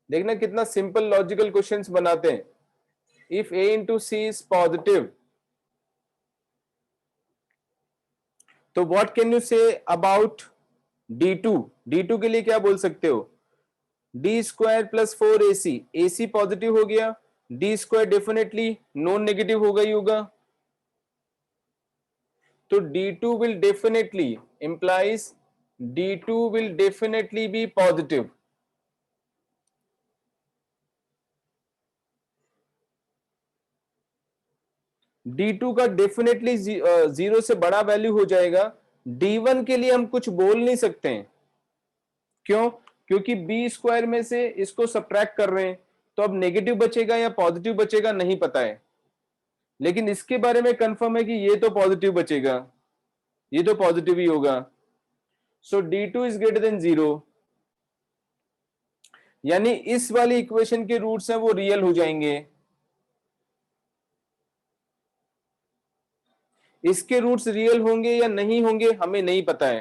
देखना कितना सिंपल लॉजिकल क्वेश्चंस बनाते हैं। If a into C is positive, तो what can you say about d2? d2 के लिए क्या बोल सकते हो? D square plus 4ac, ac positive हो गया, D square definitely non negative होगा ही होगा, तो d2 will definitely implies d2 will definitely be positive. d2 का डेफिनेटली 0 से बड़ा वैल्यू हो जाएगा। d1 के लिए हम कुछ बोल नहीं सकते हैं, क्यों? क्योंकि b स्क्वायर में से इसको सब्ट्रैक्ट कर रहे हैं, तो अब नेगेटिव बचेगा या पॉजिटिव बचेगा नहीं पता है, लेकिन इसके बारे में कंफर्म है कि ये तो पॉजिटिव बचेगा, ये तो पॉजिटिव ही होगा। सो d2 इज ग्रेटर देन 0, यानी इस वाली इक्वेशन के रूट्स हैं वो रियल हो जाएंगे। इसके रूट्स रियल होंगे या नहीं होंगे हमें नहीं पता है,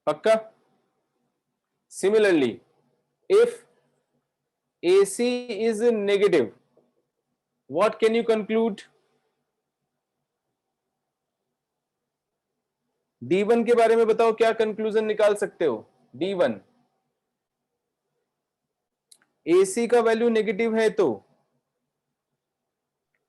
पक्का। Similarly if AC is negative, what can you conclude? D1 के बारे में बताओ, क्या कंक्लूजन निकाल सकते हो? D1 AC का वैल्यू नेगेटिव है तो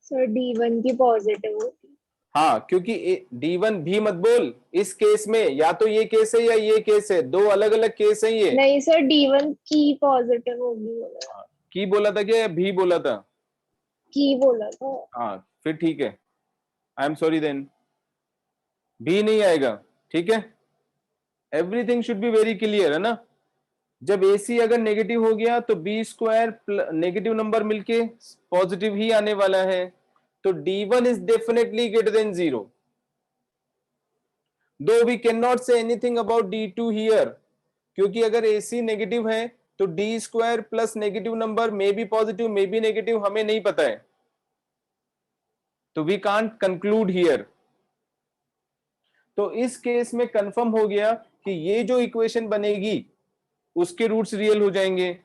सर D1 की पॉजिटिव होती। हाँ, क्योंकि D1 भी मत बोल इस केस में, या तो ये केस है या ये केस है, दो अलग अलग केस है ये। नहीं सर D1 की पॉजिटिव होगी, की बोला था क्या या भी बोला था? की बोला था। हाँ फिर ठीक है, आई एम सॉरी देन, भी नहीं आएगा, ठीक है। Everything should be very clear, है ना। जब AC अगर नेगेटिव हो गया तो b स्क्वायर नेगेटिव नंबर मिलके पॉजिटिव ही आने वाला है, तो D1 is definitely greater than 0, though we can not say anything about D2 here, क्योंकि अगर AC नेगेटिव है तो d square plus negative number may be positive may be negative, हमें नहीं पता है, तो वी कांट कंक्लूड हियर। तो इस केस में कंफर्म हो गया कि ये जो इक्वेशन बनेगी उसके रूट्स रियल हो जाएंगे,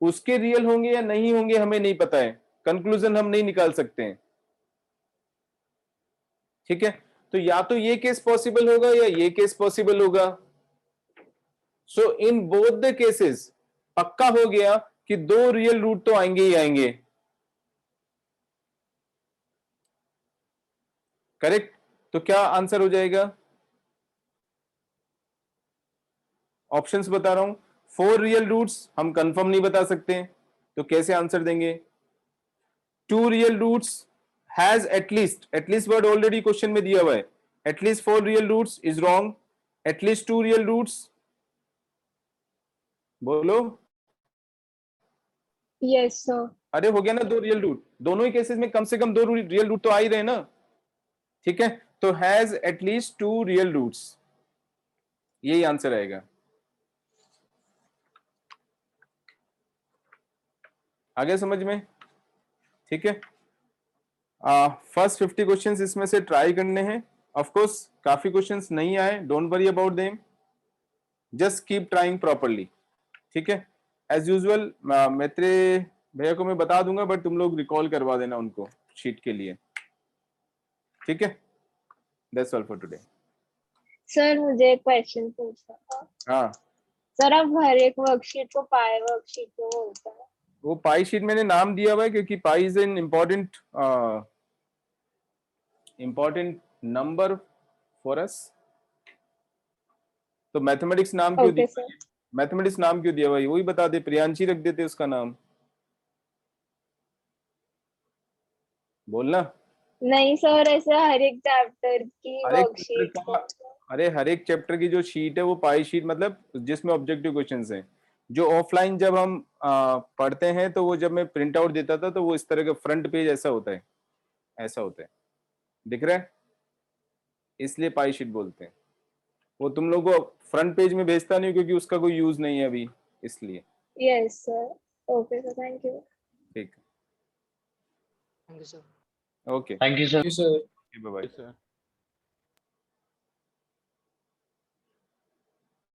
उसके रियल होंगे या नहीं होंगे हमें नहीं पता है, कंक्लूजन हम नहीं निकाल सकते हैं, ठीक है। तो या तो ये केस पॉसिबल होगा या ये केस पॉसिबल होगा। सो इन बोथ द केसेस पक्का हो गया कि दो रियल रूट तो आएंगे ही आएंगे, करेक्ट। तो क्या आंसर हो जाएगा? ऑप्शंस बता रहा हूं, 4 रियल रूट्स हम कंफर्म नहीं बता सकते, तो कैसे आंसर देंगे? 2 real roots has at least word already question में दिया हुआ है, at least 4 real roots is wrong, at least 2 real roots, बोलो। Yes sir. अरे हो गया ना 2 रियल रूट, दोनों ही केसेस में कम से कम 2 रियल रूट तो आ ही रहे ना, ठीक है। तो हैज एटलीस्ट 2 रियल रूट्स, यही आंसर आएगा। आगे समझ में? ठीक है, फर्स्ट 50 क्वेश्चंस इसमें से ट्राई करने हैं। ऑफ कोर्स काफी क्वेश्चंस नहीं आए, don't worry about them, just keep trying properly. ठीक है, एज यूजुअल मैं तेरे भैया को मैं बता दूंगा, बट तुम लोग रिकॉल करवा देना उनको शीट के लिए। ठीक है, that's all for today. Sir मुझे एक क्वेश्चन पूछना था। हाँ, सर आप हर एक वर्कशीट को पाई वर्कशीट क्यों बोलते हैं? वो पाई शीट मैंने नाम दिया हुआ है क्योंकि pi is an important number for us. तो मैथमेटिक्स नाम क्यों ओके दिया? सर। मैथमेटिक्स नाम क्यों दिया भाई? वही बता दे, प्रियांशी रख देते उसका नाम, बोलना। नहीं सर, ऐसे हर एक चैप्टर की हर एक वर्कशीट चैप्टर को। का, अरे हर एक चैप्टर की जो शीट है वो पाई शीट, मतलब जिसमें ऑब्जेक्टिव क्वेश्चंस हैं। जो ऑफलाइन जब हम पढ़ते हैं तो वो जब मैं प्रिंट आउट देता था तो वो इस तरह का फ्रंट पेज ऐसा होता है, ऐसा होता है, दिख रहा है, इसलिए पाई शीट बोलते हैं। वो तुम लोगों को फ्रंट पेज में भेजता नहीं क्योंकि उसका कोई यूज नहीं है अभी, इसलिए। Yes sir. Okay sir, thank you. ठीक, Thank you, sir. Okay, Thank you, sir. Bye bye.